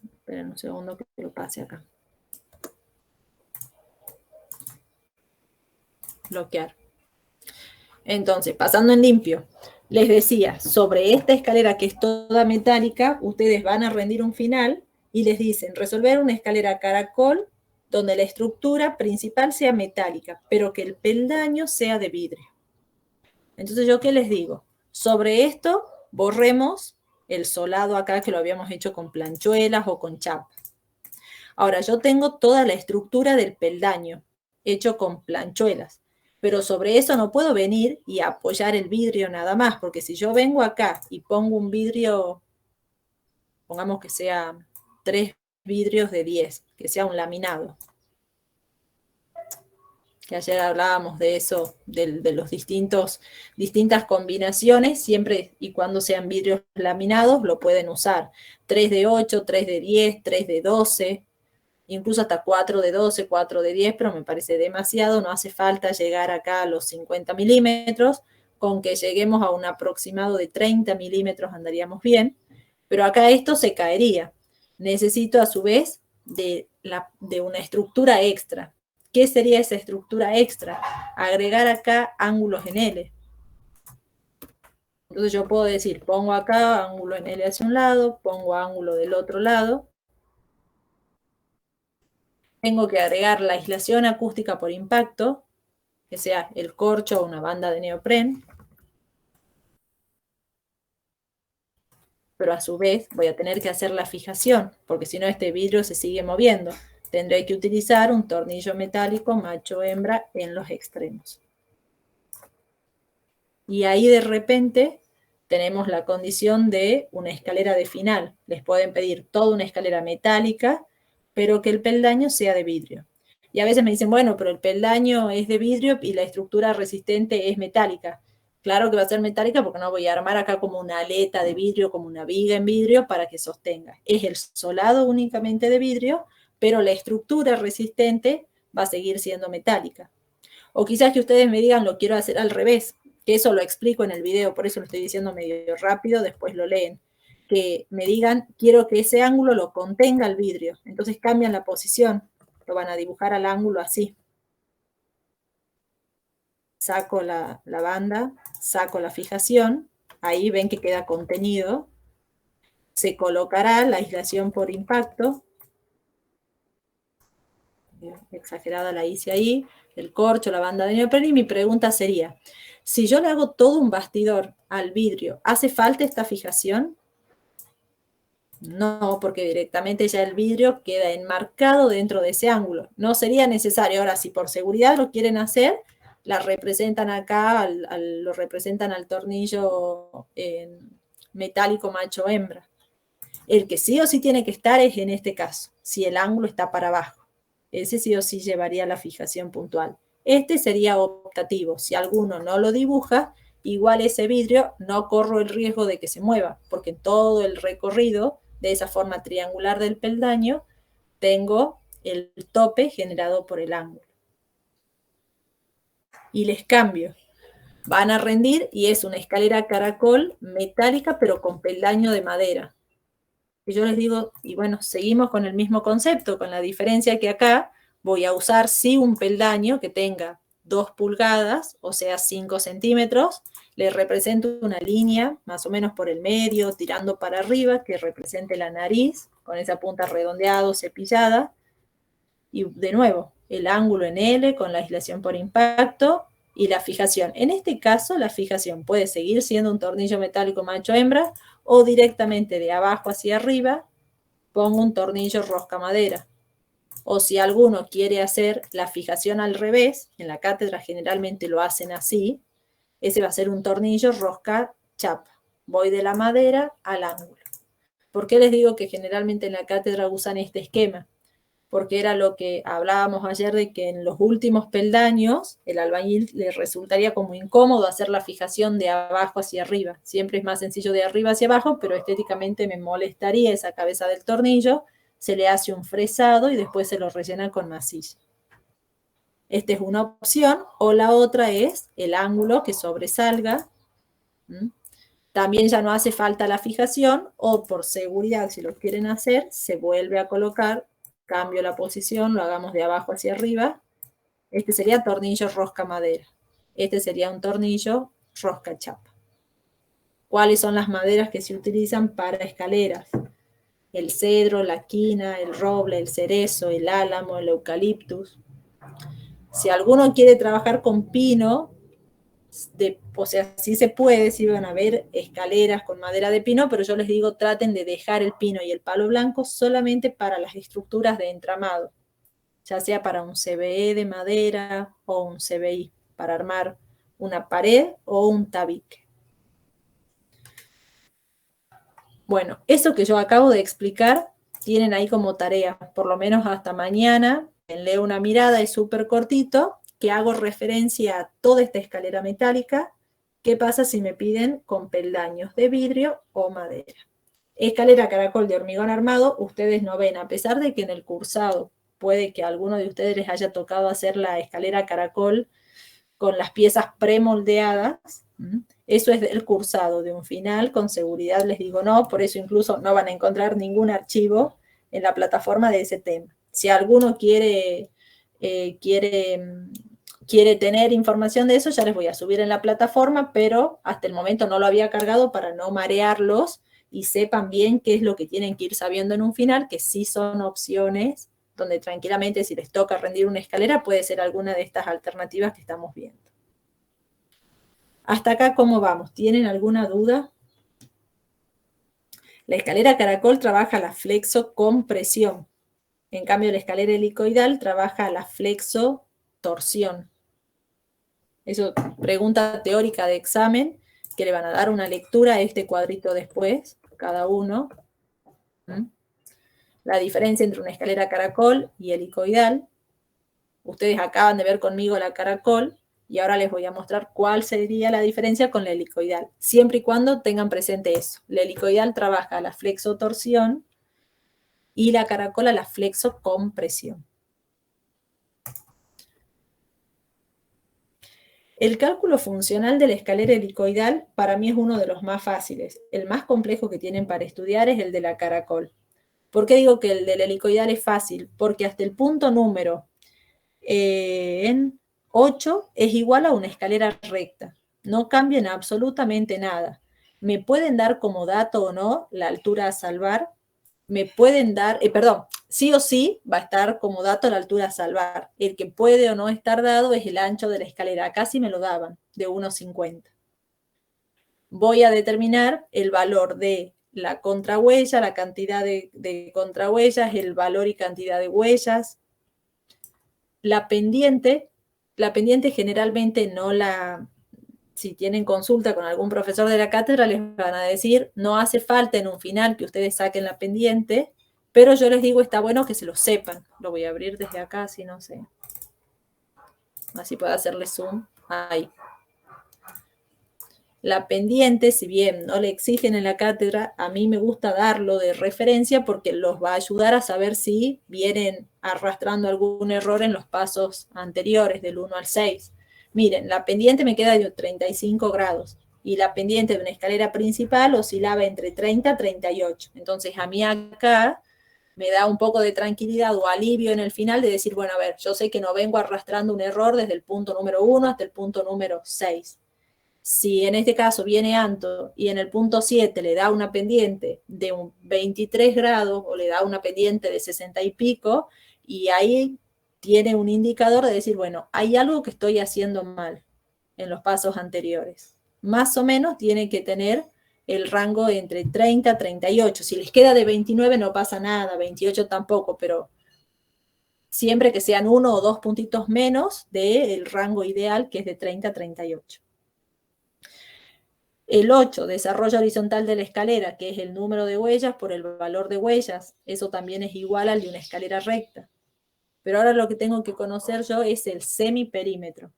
Esperen un segundo que lo pase acá. Bloquear. Entonces, pasando en limpio, les decía, sobre esta escalera que es toda metálica, ustedes van a rendir un final y les dicen, resolver una escalera caracol donde la estructura principal sea metálica, pero que el peldaño sea de vidrio. Entonces, ¿yo qué les digo? Sobre esto, borremos el solado acá que lo habíamos hecho con planchuelas o con chapa. Ahora, yo tengo toda la estructura del peldaño hecho con planchuelas, pero sobre eso no puedo venir y apoyar el vidrio nada más, porque si yo vengo acá y pongo un vidrio, pongamos que sea 3 vidrios de 10, que sea un laminado, que ayer hablábamos de eso, de los distintas combinaciones, siempre y cuando sean vidrios laminados lo pueden usar. 3 de 8, 3 de 10, 3 de 12, incluso hasta 4 de 12, 4 de 10, pero me parece demasiado, no hace falta llegar acá a los 50 milímetros, con que lleguemos a un aproximado de 30 milímetros andaríamos bien, pero acá esto se caería. Necesito a su vez de una estructura extra. ¿Qué sería esa estructura extra? Agregar acá ángulos en L. Entonces yo puedo decir, pongo acá ángulo en L hacia un lado, pongo ángulo del otro lado. Tengo que agregar la aislación acústica por impacto, que sea el corcho o una banda de neopren. Pero a su vez voy a tener que hacer la fijación, porque si no este vidrio se sigue moviendo. Tendré que utilizar un tornillo metálico macho-hembra en los extremos. Y ahí de repente tenemos la condición de una escalera de final. Les pueden pedir toda una escalera metálica, pero que el peldaño sea de vidrio. Y a veces me dicen, bueno, pero el peldaño es de vidrio y la estructura resistente es metálica. Claro que va a ser metálica porque no voy a armar acá como una aleta de vidrio, como una viga en vidrio para que sostenga. Es el solado únicamente de vidrio, pero la estructura resistente va a seguir siendo metálica. O quizás que ustedes me digan, lo quiero hacer al revés, que eso lo explico en el video, por eso lo estoy diciendo medio rápido, después lo leen. Que me digan, quiero que ese ángulo lo contenga el vidrio. Entonces cambian la posición, lo van a dibujar al ángulo así. Saco la banda, saco la fijación, ahí ven que queda contenido. Se colocará la aislación por impacto. Exagerada la hice ahí, el corcho, la banda de neopreno, y mi pregunta sería, si yo le hago todo un bastidor al vidrio, ¿hace falta esta fijación? No, porque directamente ya el vidrio queda enmarcado dentro de ese ángulo. No sería necesario. Ahora, si por seguridad lo quieren hacer, la representan acá, lo representan al tornillo metálico macho-hembra. El que sí o sí tiene que estar es en este caso, si el ángulo está para abajo. Ese sí o sí llevaría la fijación puntual. Este sería optativo. Si alguno no lo dibuja, igual ese vidrio no corro el riesgo de que se mueva, porque en todo el recorrido de esa forma triangular del peldaño tengo el tope generado por el ángulo. Y les cambio. Van a rendir y es una escalera caracol metálica pero con peldaño de madera. Y yo les digo, y bueno, seguimos con el mismo concepto, con la diferencia que acá voy a usar sí un peldaño que tenga 2 pulgadas, o sea 5 centímetros, le represento una línea más o menos por el medio, tirando para arriba, que represente la nariz, con esa punta redondeada o cepillada, y de nuevo, el ángulo en L con la aislación por impacto y la fijación. En este caso, la fijación puede seguir siendo un tornillo metálico macho-hembra o directamente de abajo hacia arriba pongo un tornillo rosca madera. O si alguno quiere hacer la fijación al revés, en la cátedra generalmente lo hacen así, ese va a ser un tornillo rosca chapa. Voy de la madera al ángulo. ¿Por qué les digo que generalmente en la cátedra usan este esquema? Porque era lo que hablábamos ayer de que en los últimos peldaños el albañil le resultaría como incómodo hacer la fijación de abajo hacia arriba. Siempre es más sencillo de arriba hacia abajo, pero estéticamente me molestaría esa cabeza del tornillo. Se le hace un fresado y después se lo rellena con masilla. Esta es una opción, o la otra es el ángulo que sobresalga. También ya no hace falta la fijación, o por seguridad, si lo quieren hacer, se vuelve a colocar, cambio la posición, lo hagamos de abajo hacia arriba. Este sería tornillo rosca madera. Este sería un tornillo rosca chapa. ¿Cuáles son las maderas que se utilizan para escaleras? El cedro, la quina, el roble, el cerezo, el álamo, el eucaliptus. Si alguno quiere trabajar con pino, o sea, sí se puede, sí van a ver escaleras con madera de pino, pero yo les digo, traten de dejar el pino y el palo blanco solamente para las estructuras de entramado, ya sea para un CBE de madera o un CBI, para armar una pared o un tabique. Bueno, eso que yo acabo de explicar, tienen ahí como tarea, por lo menos hasta mañana, denle una mirada, es súper cortito, que hago referencia a toda esta escalera metálica. ¿Qué pasa si me piden con peldaños de vidrio o madera? Escalera caracol de hormigón armado, ustedes no ven, a pesar de que en el cursado puede que a alguno de ustedes les haya tocado hacer la escalera caracol con las piezas premoldeadas. Eso es del cursado, de un final, con seguridad les digo no, por eso incluso no van a encontrar ningún archivo en la plataforma de ese tema. Si alguno quiere tener información de eso, ya les voy a subir en la plataforma, pero hasta el momento no lo había cargado para no marearlos y sepan bien qué es lo que tienen que ir sabiendo en un final, que sí son opciones donde tranquilamente si les toca rendir una escalera puede ser alguna de estas alternativas que estamos viendo. Hasta acá, ¿cómo vamos? ¿Tienen alguna duda? La escalera caracol trabaja la flexo-compresión. En cambio, la escalera helicoidal trabaja la flexo-torsión. Eso, pregunta teórica de examen, que le van a dar una lectura a este cuadrito después, cada uno. La diferencia entre una escalera caracol y helicoidal. Ustedes acaban de ver conmigo la caracol y ahora les voy a mostrar cuál sería la diferencia con la helicoidal, siempre y cuando tengan presente eso. La helicoidal trabaja la flexotorsión y la caracol a la flexocompresión. El cálculo funcional de la escalera helicoidal para mí es uno de los más fáciles. El más complejo que tienen para estudiar es el de la caracol. ¿Por qué digo que el del helicoidal es fácil? Porque hasta el punto número en 8 es igual a una escalera recta. No cambian absolutamente nada. Me pueden dar como dato o no la altura a salvar. Me pueden dar, sí o sí va a estar como dato la altura a salvar. El que puede o no estar dado es el ancho de la escalera. Acá sí me lo daban, de 1,50. Voy a determinar el valor de la contrahuella, la cantidad de contrahuellas, el valor y cantidad de huellas. La pendiente generalmente no la, si tienen consulta con algún profesor de la cátedra, les van a decir, no hace falta en un final que ustedes saquen la pendiente, pero yo les digo, está bueno que se lo sepan. Lo voy a abrir desde acá, si no sé. Así puedo hacerle zoom. Ahí. La pendiente, si bien no le exigen en la cátedra, a mí me gusta darlo de referencia porque los va a ayudar a saber si vienen arrastrando algún error en los pasos anteriores, del 1 al 6. Miren, la pendiente me queda de 35 grados y la pendiente de una escalera principal oscilaba entre 30 y 38. Entonces, a mí acá me da un poco de tranquilidad o alivio en el final de decir, bueno, a ver, yo sé que no vengo arrastrando un error desde el punto número 1 hasta el punto número 6. Si en este caso viene Anto y en el punto 7 le da una pendiente de un 23 grados o le da una pendiente de 60 y pico, y ahí tiene un indicador de decir, bueno, hay algo que estoy haciendo mal en los pasos anteriores. Más o menos tiene que tener el rango entre 30 y 38. Si les queda de 29 no pasa nada, 28 tampoco, pero siempre que sean 1 o 2 puntitos menos del rango ideal, que es de 30 a 38. El 8, desarrollo horizontal de la escalera, que es el número de huellas por el valor de huellas. Eso también es igual al de una escalera recta. Pero ahora lo que tengo que conocer yo es el semiperímetro.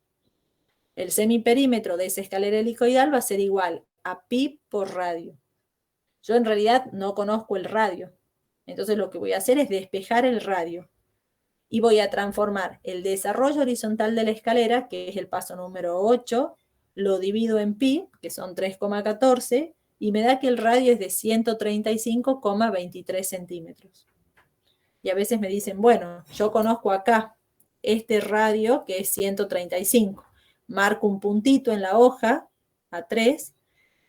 El semiperímetro de esa escalera helicoidal va a ser igual a pi por radio. Yo en realidad no conozco el radio. Entonces lo que voy a hacer es despejar el radio. Y voy a transformar el desarrollo horizontal de la escalera, que es el paso número 8, lo divido en pi, que son 3,14, y me da que el radio es de 135,23 centímetros. Y a veces me dicen, bueno, yo conozco acá este radio que es 135. Marco un puntito en la hoja, A3,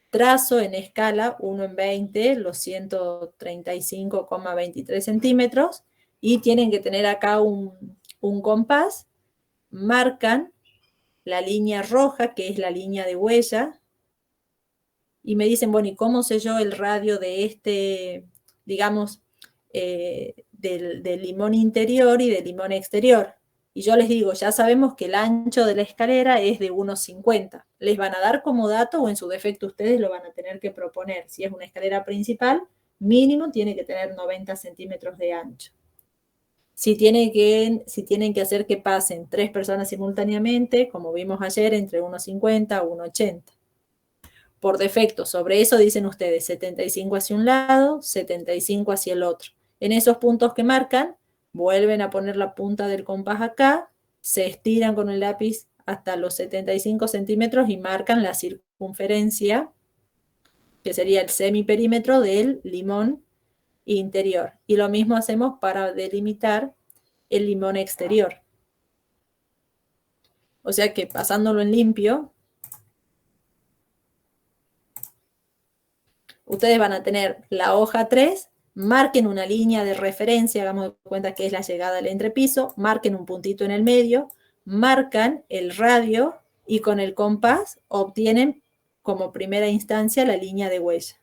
trazo en escala 1 en 20, los 135,23 centímetros, y tienen que tener acá un compás, marcan la línea roja, que es la línea de huella, y me dicen, bueno, ¿y cómo sé yo el radio de este, digamos, del limón interior y del limón exterior? Y yo les digo, ya sabemos que el ancho de la escalera es de 1,50. Les van a dar como dato o en su defecto ustedes lo van a tener que proponer. Si es una escalera principal, mínimo tiene que tener 90 centímetros de ancho. Si tienen que hacer que pasen 3 personas simultáneamente, como vimos ayer, entre 1,50 a 1,80. Por defecto, sobre eso dicen ustedes 75 hacia un lado, 75 hacia el otro. En esos puntos que marcan, vuelven a poner la punta del compás acá, se estiran con el lápiz hasta los 75 centímetros y marcan la circunferencia, que sería el semiperímetro del limón interior. Y lo mismo hacemos para delimitar el limón exterior. O sea que pasándolo en limpio, ustedes van a tener la hoja 3, marquen una línea de referencia, hagamos de cuenta que es la llegada del entrepiso, marquen un puntito en el medio, marcan el radio y con el compás obtienen como primera instancia la línea de huella.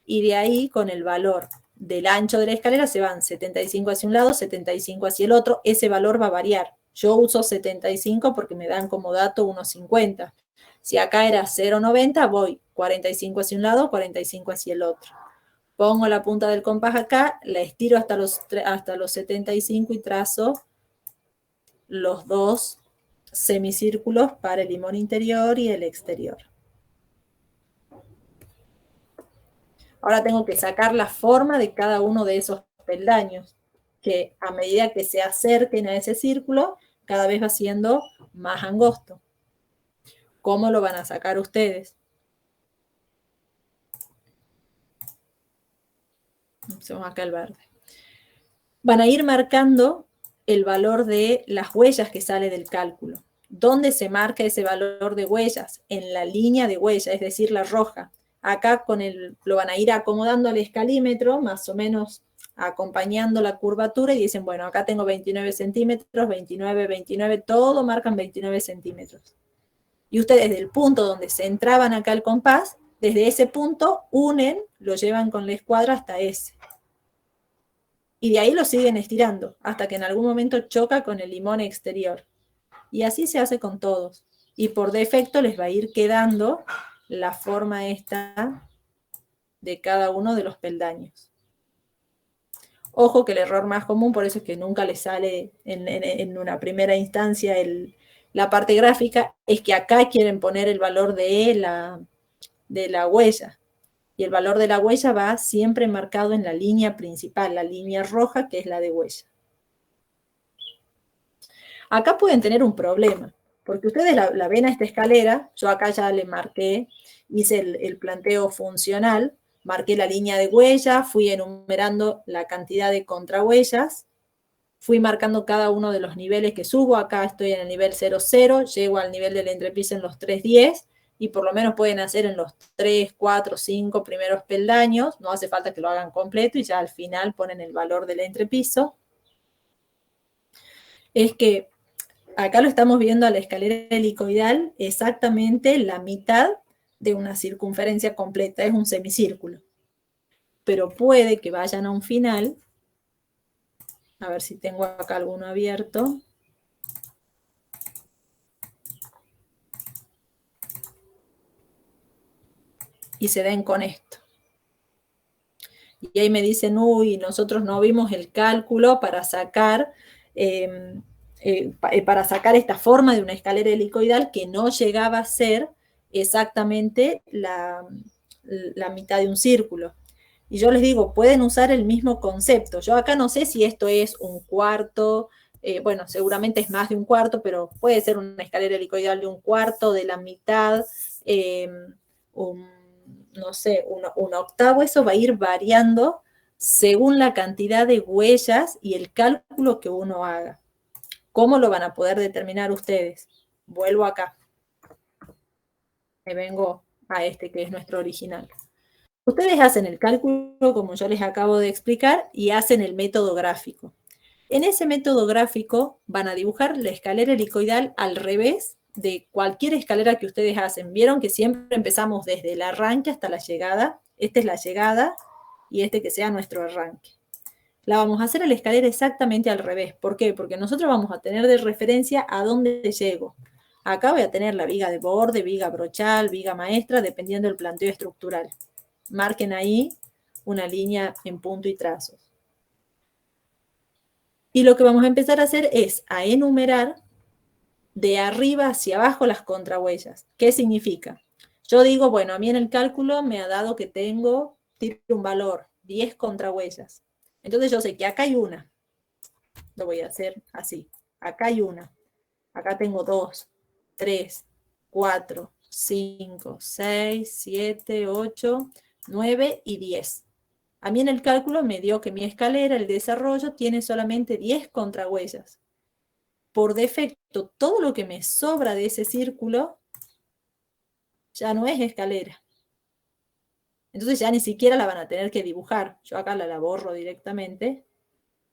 Y de ahí, con el valor del ancho de la escalera, se van 75 hacia un lado, 75 hacia el otro. Ese valor va a variar. Yo uso 75 porque me dan como dato 1,50. Si acá era 0,90, voy 45 hacia un lado, 45 hacia el otro. Pongo la punta del compás acá, la estiro hasta los 75 y trazo los dos semicírculos para el limón interior y el exterior. Ahora tengo que sacar la forma de cada uno de esos peldaños, que a medida que se acerquen a ese círculo, cada vez va siendo más angosto. ¿Cómo lo van a sacar ustedes? Hacemos acá el verde. Van a ir marcando el valor de las huellas que sale del cálculo. ¿Dónde se marca ese valor de huellas? En la línea de huella, es decir, la roja. Acá lo van a ir acomodando al escalímetro, más o menos acompañando la curvatura, y dicen, bueno, acá tengo 29 centímetros, 29, 29, todo marcan 29 centímetros. Y ustedes del punto donde se entraban acá al compás, desde ese punto unen, lo llevan con la escuadra hasta ese. Y de ahí lo siguen estirando, hasta que en algún momento choca con el limón exterior. Y así se hace con todos. Y por defecto les va a ir quedando la forma esta de cada uno de los peldaños. Ojo que el error más común, por eso es que nunca les sale en una primera instancia la parte gráfica, es que acá quieren poner el valor de la huella. Y el valor de la huella va siempre marcado en la línea principal, la línea roja, que es la de huella. Acá pueden tener un problema, porque ustedes la ven a esta escalera, yo acá ya le marqué, hice el planteo funcional, marqué la línea de huella, fui enumerando la cantidad de contrahuellas, fui marcando cada uno de los niveles que subo, acá estoy en el nivel 00, llego al nivel del entrepiso en los 310, y por lo menos pueden hacer en los 3, 4, 5 primeros peldaños, no hace falta que lo hagan completo, y ya al final ponen el valor del entrepiso. Es que acá lo estamos viendo a la escalera helicoidal, exactamente la mitad de una circunferencia completa, es un semicírculo. Pero puede que vayan a un final, a ver si tengo acá alguno abierto. Y se den con esto. Y ahí me dicen, uy, nosotros no vimos el cálculo para sacar esta forma de una escalera helicoidal que no llegaba a ser exactamente la mitad de un círculo. Y yo les digo, pueden usar el mismo concepto. Yo acá no sé si esto es un cuarto, bueno, seguramente es más de un cuarto, pero puede ser una escalera helicoidal de un cuarto, de la mitad, no sé, un octavo. Eso va a ir variando según la cantidad de huellas y el cálculo que uno haga. ¿Cómo lo van a poder determinar ustedes? Vuelvo acá. Me vengo a este que es nuestro original. Ustedes hacen el cálculo, como yo les acabo de explicar, y hacen el método gráfico. En ese método gráfico van a dibujar la escalera helicoidal al revés de cualquier escalera que ustedes hacen. Vieron que siempre empezamos desde el arranque hasta la llegada. Esta es la llegada y este que sea nuestro arranque. La vamos a hacer a la escalera exactamente al revés. ¿Por qué? Porque nosotros vamos a tener de referencia a dónde llego. Acá voy a tener la viga de borde, viga brochal, viga maestra, dependiendo del planteo estructural. Marquen ahí una línea en punto y trazos. Y lo que vamos a empezar a hacer es a enumerar de arriba hacia abajo las contrahuellas. ¿Qué significa? Yo digo, bueno, a mí en el cálculo me ha dado que tengo, tiro un valor, 10 contrahuellas. Entonces yo sé que acá hay una. Lo voy a hacer así. Acá hay una. Acá tengo 2, 3, 4, 5, 6, 7, 8, 9 y 10. A mí en el cálculo me dio que mi escalera, el desarrollo, tiene solamente 10 contrahuellas. Por defecto, todo lo que me sobra de ese círculo ya no es escalera. Entonces ya ni siquiera la van a tener que dibujar. Yo acá la borro directamente.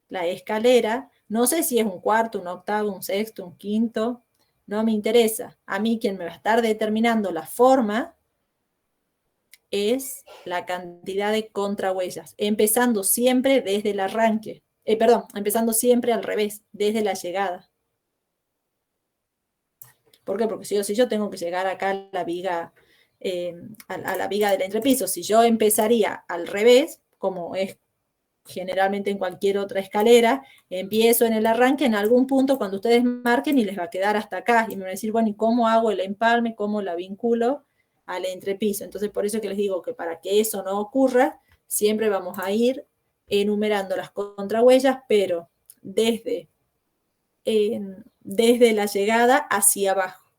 La escalera, no sé si es un cuarto, un octavo, un sexto, un quinto, no me interesa. A mí quien me va a estar determinando la forma es la cantidad de contrahuellas, empezando siempre desde el arranque. Empezando siempre al revés, desde la llegada. ¿Por qué? Porque si yo tengo que llegar acá a la viga, a la viga del entrepiso, si yo empezaría al revés, como es generalmente en cualquier otra escalera, empiezo en el arranque, en algún punto cuando ustedes marquen y les va a quedar hasta acá, y me van a decir, bueno, ¿y cómo hago el empalme? ¿Cómo la vinculo al entrepiso? Entonces, por eso que les digo que para que eso no ocurra, siempre vamos a ir enumerando las contrahuellas, pero desde la llegada hacia abajo.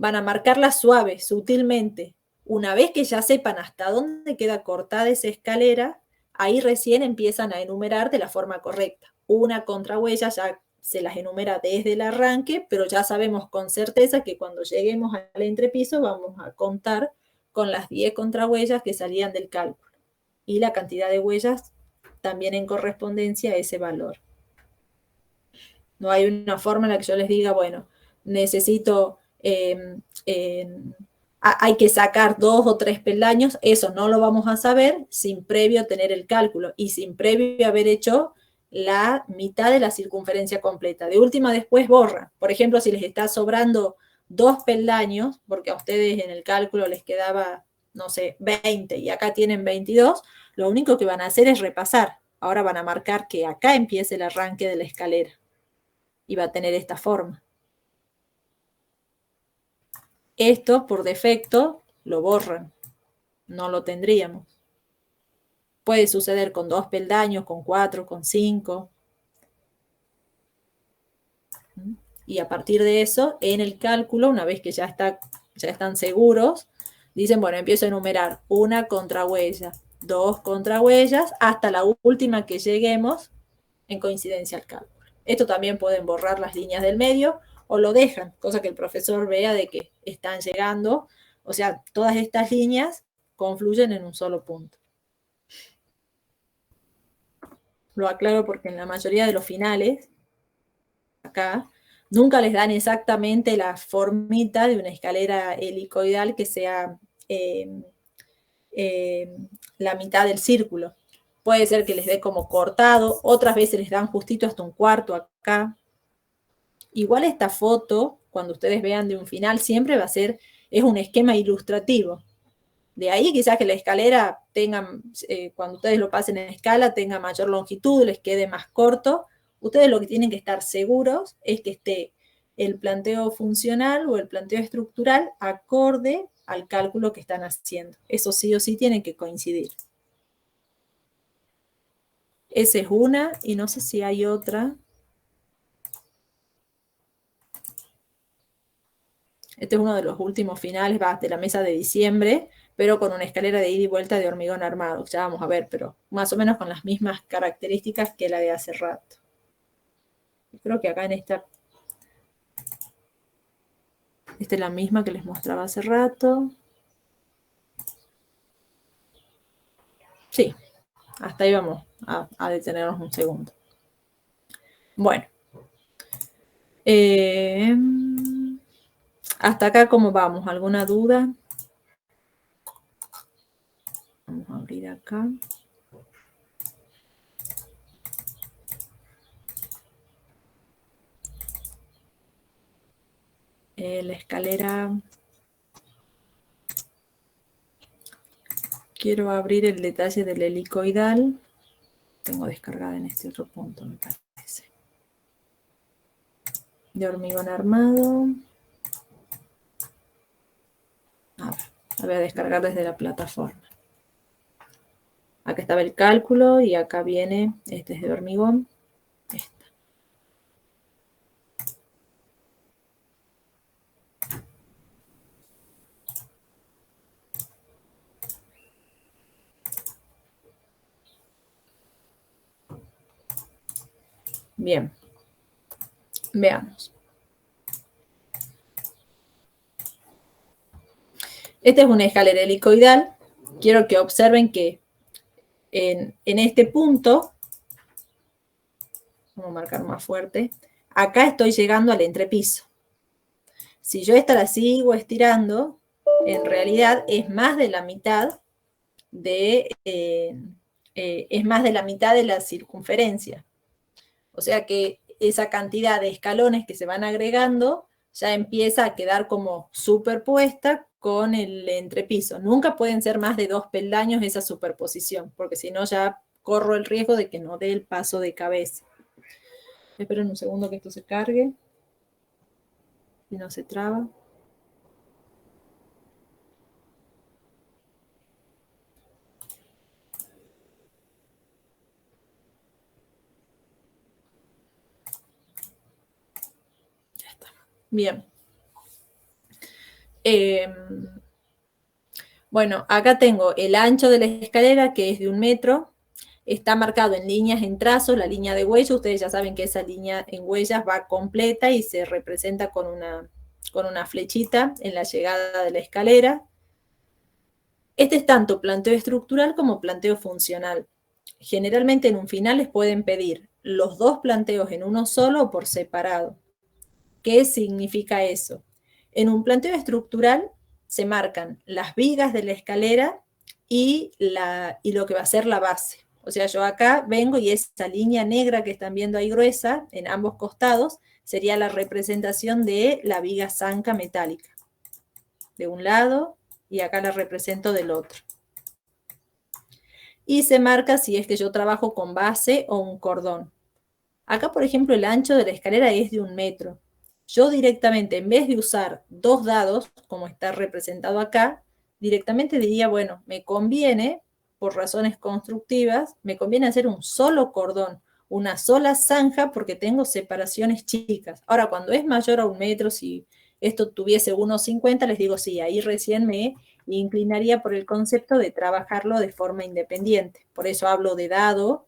van a marcarla suave, sutilmente. Una vez que ya sepan hasta dónde queda cortada esa escalera, ahí recién empiezan a enumerar de la forma correcta. Una contrahuella ya se las enumera desde el arranque, pero ya sabemos con certeza que cuando lleguemos al entrepiso vamos a contar con las 10 contrahuellas que salían del cálculo y la cantidad de huellas también en correspondencia a ese valor. No hay una forma en la que yo les diga, bueno, necesito, hay que sacar 2 o 3 peldaños, eso no lo vamos a saber sin previo tener el cálculo y sin previo haber hecho la mitad de la circunferencia completa. De última después borra. Por ejemplo, si les está sobrando 2 peldaños, porque a ustedes en el cálculo les quedaba, no sé, 20 y acá tienen 22, lo único que van a hacer es repasar. Ahora van a marcar que acá empiece el arranque de la escalera y va a tener esta forma. Esto por defecto lo borran, no lo tendríamos. Puede suceder con 2 peldaños, con 4, con 5. Y a partir de eso, en el cálculo, una vez que ya están seguros, dicen, bueno, empiezo a enumerar una contrahuella, 2 contrahuellas, hasta la última que lleguemos en coincidencia al cálculo. Esto también pueden borrar las líneas del medio o lo dejan, cosa que el profesor vea de que están llegando. O sea, todas estas líneas confluyen en un solo punto. Lo aclaro porque en la mayoría de los finales, acá, nunca les dan exactamente la formita de una escalera helicoidal que sea la mitad del círculo. Puede ser que les dé como cortado, otras veces les dan justito hasta un cuarto acá. Igual esta foto, cuando ustedes vean de un final, siempre va a ser, es un esquema ilustrativo. De ahí quizás que la escalera tenga, cuando ustedes lo pasen en escala, tenga mayor longitud, les quede más corto. Ustedes lo que tienen que estar seguros es que esté el planteo funcional o el planteo estructural acorde al cálculo que están haciendo. Eso sí o sí tienen que coincidir. Esa es una, y no sé si hay otra. Este es uno de los últimos finales de la mesa de diciembre, pero con una escalera de ida y vuelta de hormigón armado. Ya vamos a ver, pero más o menos con las mismas características que la de hace rato. Creo que acá en esta es la misma que les mostraba hace rato. Sí, hasta ahí vamos a detenernos un segundo. Bueno. Hasta acá, ¿cómo vamos? ¿Alguna duda? Vamos a abrir acá. La escalera. Quiero abrir el detalle del helicoidal. Tengo descargada en este otro punto, me parece. De hormigón armado. A ver, la voy a descargar desde la plataforma. Acá estaba el cálculo y acá viene, este es de hormigón. Esta. Bien. Veamos. Esta es una escalera helicoidal. Quiero que observen que en este punto, vamos a marcar más fuerte, acá estoy llegando al entrepiso. Si yo esta la sigo estirando, en realidad es más de la mitad es más de la mitad de la circunferencia. O sea que esa cantidad de escalones que se van agregando ya empieza a quedar como superpuesta con el entrepiso. Nunca pueden ser más de 2 peldaños esa superposición, porque si no ya corro el riesgo de que no dé el paso de cabeza. Esperen un segundo que esto se cargue. Si no se traba. Ya está. Bien. Bueno, acá tengo el ancho de la escalera, que es de 1 metro. Está marcado en líneas en trazo, la línea de huella. Ustedes ya saben que esa línea en huellas va completa y se representa con una flechita en la llegada de la escalera. Este es tanto planteo estructural como planteo funcional. Generalmente en un final les pueden pedir los dos planteos en uno solo o por separado. ¿Qué significa eso? En un planteo estructural se marcan las vigas de la escalera y lo que va a ser la base. O sea, yo acá vengo y esa línea negra que están viendo ahí gruesa en ambos costados sería la representación de la viga zanca metálica. De un lado y acá la represento del otro. Y se marca si es que yo trabajo con base o un cordón. Acá, por ejemplo, el ancho de la escalera es de 1 metro. Yo directamente, en vez de usar 2 dados, como está representado acá, directamente diría, bueno, me conviene, por razones constructivas, me conviene hacer un solo cordón, una sola zanja, porque tengo separaciones chicas. Ahora, cuando es mayor a 1 metro, si esto tuviese 1,50, les digo, sí, ahí recién me inclinaría por el concepto de trabajarlo de forma independiente. Por eso hablo de dado,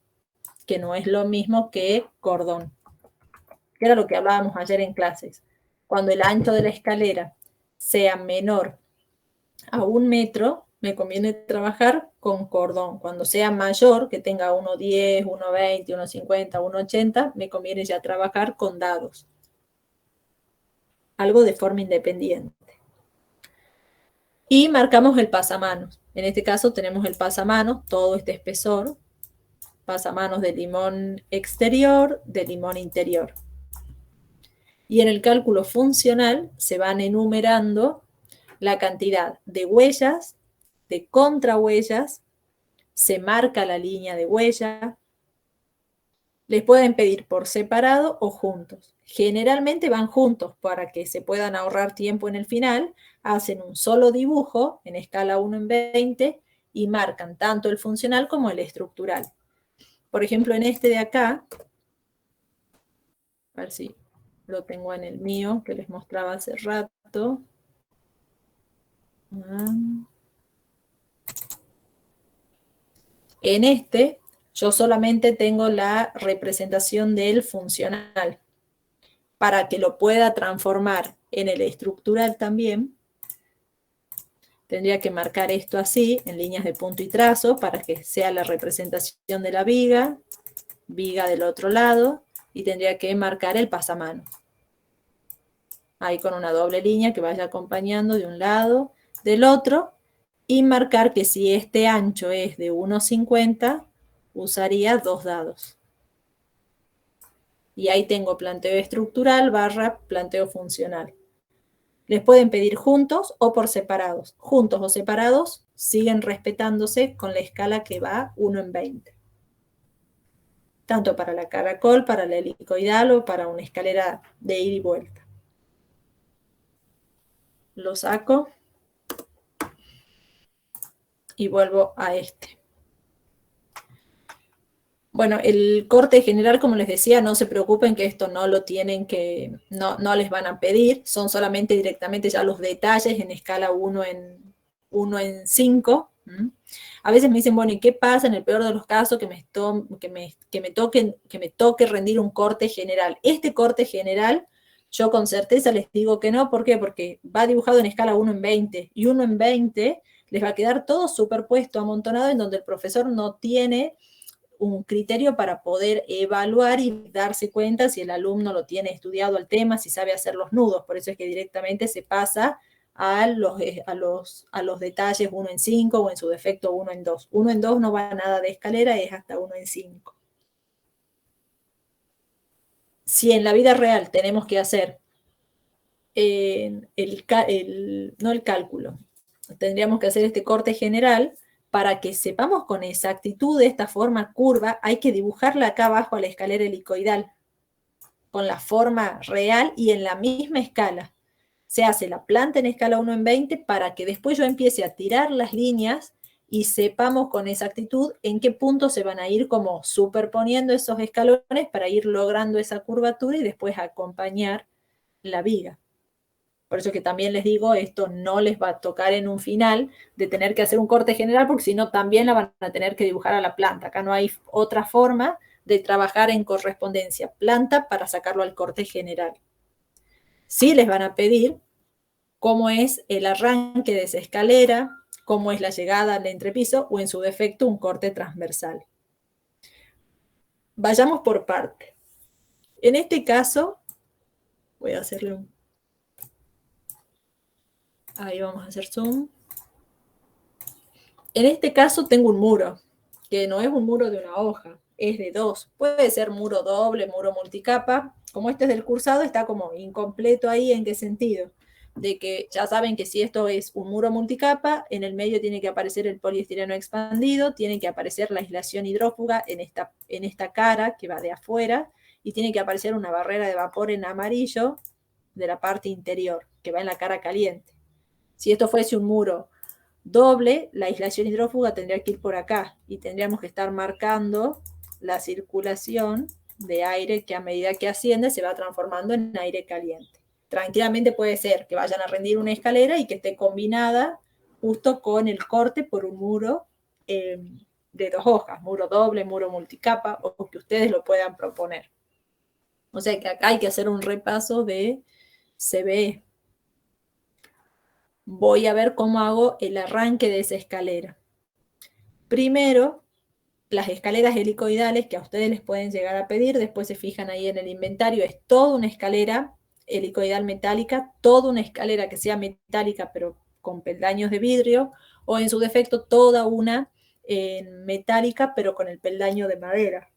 que no es lo mismo que cordón, que era lo que hablábamos ayer en clases. Cuando el ancho de la escalera sea menor a 1 metro, me conviene trabajar con cordón. Cuando sea mayor, que tenga 1,10, 1,20, 1,50, 1,80, me conviene ya trabajar con dados. Algo de forma independiente. Y marcamos el pasamanos. En este caso tenemos el pasamanos, todo este espesor, pasamanos de limón exterior, de limón interior. Y en el cálculo funcional se van enumerando la cantidad de huellas, de contrahuellas, se marca la línea de huella. Les pueden pedir por separado o juntos. Generalmente van juntos para que se puedan ahorrar tiempo en el final. Hacen un solo dibujo en escala 1:20 y marcan tanto el funcional como el estructural. Por ejemplo, en este de acá, a ver si lo tengo en el mío que les mostraba hace rato. En este, yo solamente tengo la representación del funcional. Para que lo pueda transformar en el estructural también, tendría que marcar esto así, en líneas de punto y trazo, para que sea la representación de la viga, viga del otro lado, y tendría que marcar el pasamano. Ahí con una doble línea que vaya acompañando de un lado, del otro, y marcar que si este ancho es de 1,50, usaría 2 dados. Y ahí tengo planteo estructural barra planteo funcional. Les pueden pedir juntos o por separados. Juntos o separados siguen respetándose con la escala que va 1:20. Tanto para la caracol, para la helicoidal o para una escalera de ida y vuelta. Lo saco y vuelvo a este. Bueno, el corte general, como les decía, no se preocupen que esto no lo tienen que, no les van a pedir, son solamente directamente ya los detalles en escala 1:5. A veces me dicen, bueno, ¿y qué pasa en el peor de los casos que me toque rendir un corte general? Este corte general, yo con certeza les digo que no, ¿por qué? Porque va dibujado en escala 1:20, y 1:20 les va a quedar todo superpuesto, amontonado, en donde el profesor no tiene un criterio para poder evaluar y darse cuenta si el alumno lo tiene estudiado el tema, si sabe hacer los nudos. Por eso es que directamente se pasa a los detalles 1:5 o en su defecto 1:2. 1:2 no va nada de escalera, es hasta 1:5. Si en la vida real tenemos que hacer no el cálculo, tendríamos que hacer este corte general. Para que sepamos con exactitud de esta forma curva, hay que dibujarla acá abajo a la escalera helicoidal, con la forma real y en la misma escala. Se hace la planta en escala 1:20 para que después yo empiece a tirar las líneas y sepamos con exactitud en qué punto se van a ir como superponiendo esos escalones para ir logrando esa curvatura y después acompañar la viga. Por eso que también les digo, esto no les va a tocar en un final de tener que hacer un corte general, porque si no también la van a tener que dibujar a la planta. Acá no hay otra forma de trabajar en correspondencia planta para sacarlo al corte general. Sí les van a pedir cómo es el arranque de esa escalera, cómo es la llegada al entrepiso o en su defecto un corte transversal. Vayamos por parte. En este caso, voy a hacerle un... Ahí vamos a hacer zoom. En este caso tengo un muro, que no es un muro de una hoja, es de dos. Puede ser muro doble, muro multicapa. Como este es del cursado, está como incompleto ahí. ¿En qué sentido? De que ya saben que si esto es un muro multicapa, en el medio tiene que aparecer el poliestireno expandido, tiene que aparecer la aislación hidrófuga en esta cara que va de afuera, y tiene que aparecer una barrera de vapor en amarillo de la parte interior, que va en la cara caliente. Si esto fuese un muro doble, la aislación hidrófuga tendría que ir por acá y tendríamos que estar marcando la circulación de aire que a medida que asciende se va transformando en aire caliente. Tranquilamente puede ser que vayan a rendir una escalera y que esté combinada justo con el corte por un muro de dos hojas, muro doble, muro multicapa, o que ustedes lo puedan proponer. O sea que acá hay que hacer un repaso de CBE. Voy a ver cómo hago el arranque de esa escalera. Primero, las escaleras helicoidales que a ustedes les pueden llegar a pedir, después se fijan ahí en el inventario, es toda una escalera helicoidal metálica, toda una escalera que sea metálica pero con peldaños de vidrio, o en su defecto toda una metálica pero con el peldaño de madera.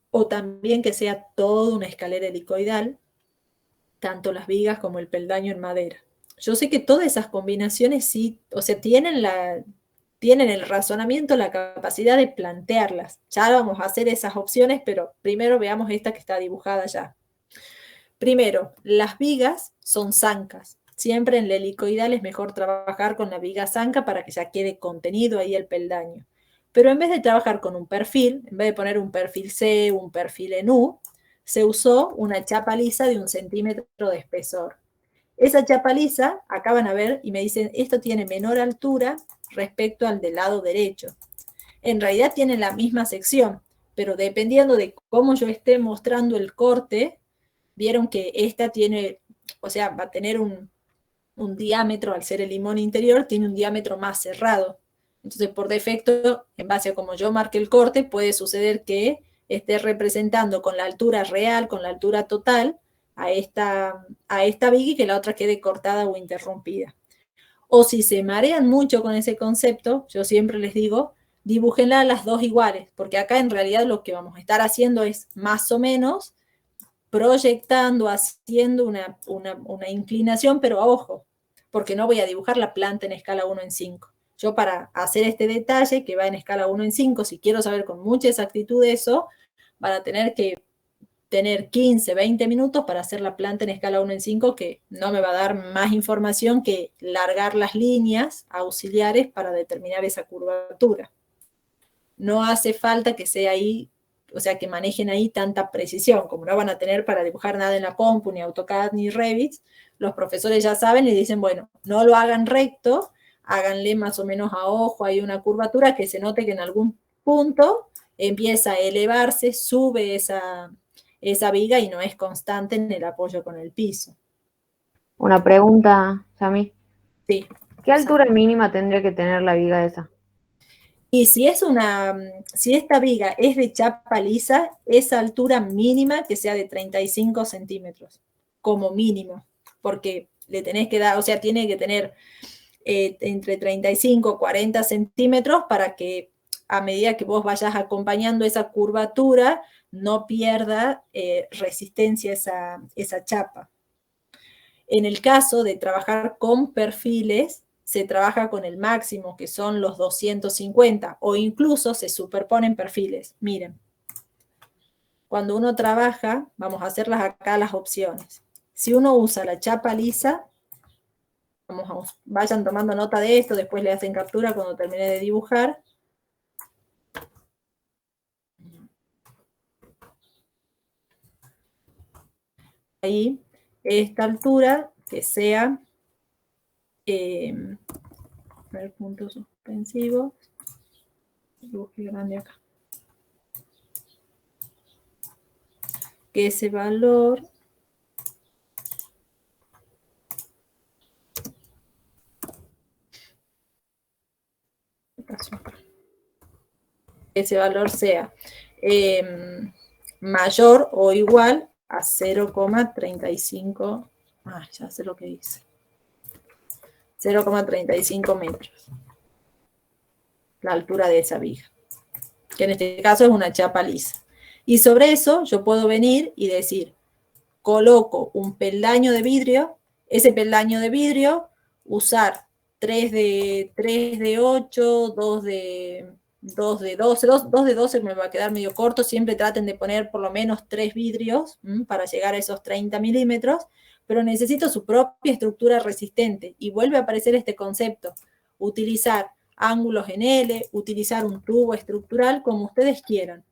O también que sea toda una escalera helicoidal, tanto las vigas como el peldaño en madera. Yo sé que todas esas combinaciones sí, o sea, tienen el razonamiento, la capacidad de plantearlas. Ya vamos a hacer esas opciones, pero primero veamos esta que está dibujada ya. Primero, las vigas son zancas. Siempre en la helicoidal es mejor trabajar con la viga zanca para que ya quede contenido ahí el peldaño. Pero en vez de trabajar con un perfil, en vez de poner un perfil C, un perfil en U, se usó una chapa lisa de 1 centímetro de espesor. Esa chapa lisa, acá van a ver y me dicen, esto tiene menor altura respecto al del lado derecho. En realidad tienen la misma sección, pero dependiendo de cómo yo esté mostrando el corte, vieron que esta tiene, o sea, va a tener un diámetro, al ser el limón interior, tiene un diámetro más cerrado. Entonces, por defecto, en base a como yo marque el corte, puede suceder que esté representando con la altura real, con la altura total, a esta viga y que la otra quede cortada o interrumpida. O si se marean mucho con ese concepto, yo siempre les digo, dibújenla las dos iguales, porque acá en realidad lo que vamos a estar haciendo es más o menos proyectando, haciendo una inclinación, pero a ojo, porque no voy a dibujar la planta en escala 1 en 5. Yo para hacer este detalle que va en escala 1 en 5, si quiero saber con mucha exactitud eso, van a tener que tener 15, 20 minutos para hacer la planta en escala 1 en 5, que no me va a dar más información que largar las líneas auxiliares para determinar esa curvatura. No hace falta que sea ahí, o sea, que manejen ahí tanta precisión, como no van a tener para dibujar nada en la compu, ni AutoCAD, ni Revit, los profesores ya saben y dicen, bueno, no lo hagan recto, háganle más o menos a ojo, hay una curvatura que se note que en algún punto empieza a elevarse, sube esa viga y no es constante en el apoyo con el piso. Una pregunta, Yami. Sí. ¿Qué altura mínima tendría que tener la viga esa? Y si esta viga es de chapa lisa, esa altura mínima que sea de 35 centímetros, como mínimo, porque le tenés que dar, o sea, tiene que tener entre 35 y 40 centímetros para que a medida que vos vayas acompañando esa curvatura, no pierda resistencia esa chapa. En el caso de trabajar con perfiles, se trabaja con el máximo, que son los 250, o incluso se superponen perfiles. Miren, cuando uno trabaja, vamos a hacerlas acá las opciones. Si uno usa la chapa lisa, vayan tomando nota de esto, después le hacen captura cuando termine de dibujar. Ahí, esta altura que sea, a ver, punto suspensivo, busque grande acá, que ese valor sea mayor o igual a 0,35, ya sé lo que dice, 0,35 metros, la altura de esa viga, que en este caso es una chapa lisa. Y sobre eso yo puedo venir y decir, coloco un peldaño de vidrio, ese peldaño de vidrio, usar 3 de 8, 2 de 12, 2 de 12 me va a quedar medio corto, siempre traten de poner por lo menos 3 vidrios para llegar a esos 30 milímetros, pero necesito su propia estructura resistente, y vuelve a aparecer este concepto, utilizar ángulos en L, utilizar un tubo estructural, como ustedes quieran.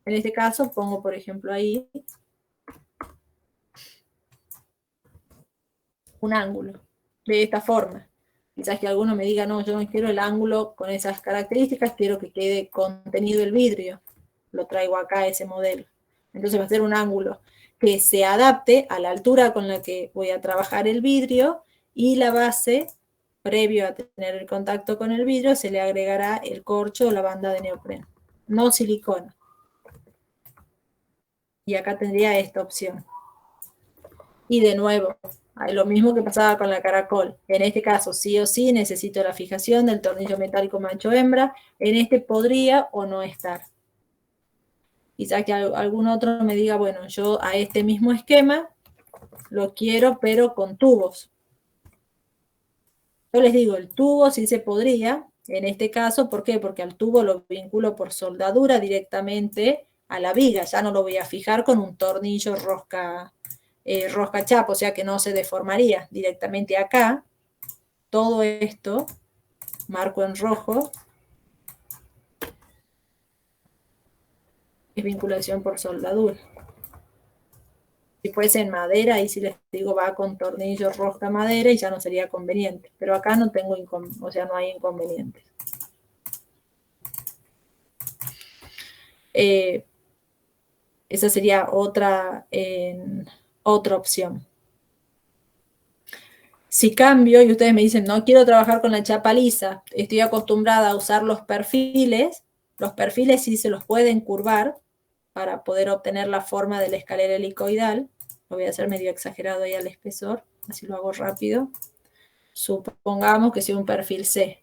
En este caso pongo, por ejemplo, ahí un ángulo de esta forma. Quizás que alguno me diga, no, yo no quiero el ángulo con esas características, quiero que quede contenido el vidrio. Lo traigo acá, ese modelo. Entonces va a ser un ángulo que se adapte a la altura con la que voy a trabajar el vidrio, y la base, previo a tener el contacto con el vidrio, se le agregará el corcho o la banda de neopreno, no silicona. Y acá tendría esta opción. Y de nuevo, lo mismo que pasaba con la caracol. En este caso, sí o sí, necesito la fijación del tornillo metálico macho hembra. En este podría o no estar. Quizá que algún otro me diga, bueno, yo a este mismo esquema lo quiero, pero con tubos. Yo les digo, el tubo sí se podría, en este caso, ¿por qué? Porque al tubo lo vinculo por soldadura directamente a la viga, ya no lo voy a fijar con un tornillo rosca chapa, o sea que no se deformaría directamente acá. Todo esto, marco en rojo, es vinculación por soldadura. Si fuese en madera, ahí sí les digo va con tornillo rosca madera y ya no sería conveniente. Pero acá no tengo, o sea, no hay inconvenientes. Esa sería otra opción. Si cambio y ustedes me dicen, no quiero trabajar con la chapa lisa, estoy acostumbrada a usar los perfiles sí se los pueden curvar para poder obtener la forma de la escalera helicoidal. Lo voy a hacer medio exagerado ahí al espesor, así lo hago rápido. Supongamos que sea un perfil C.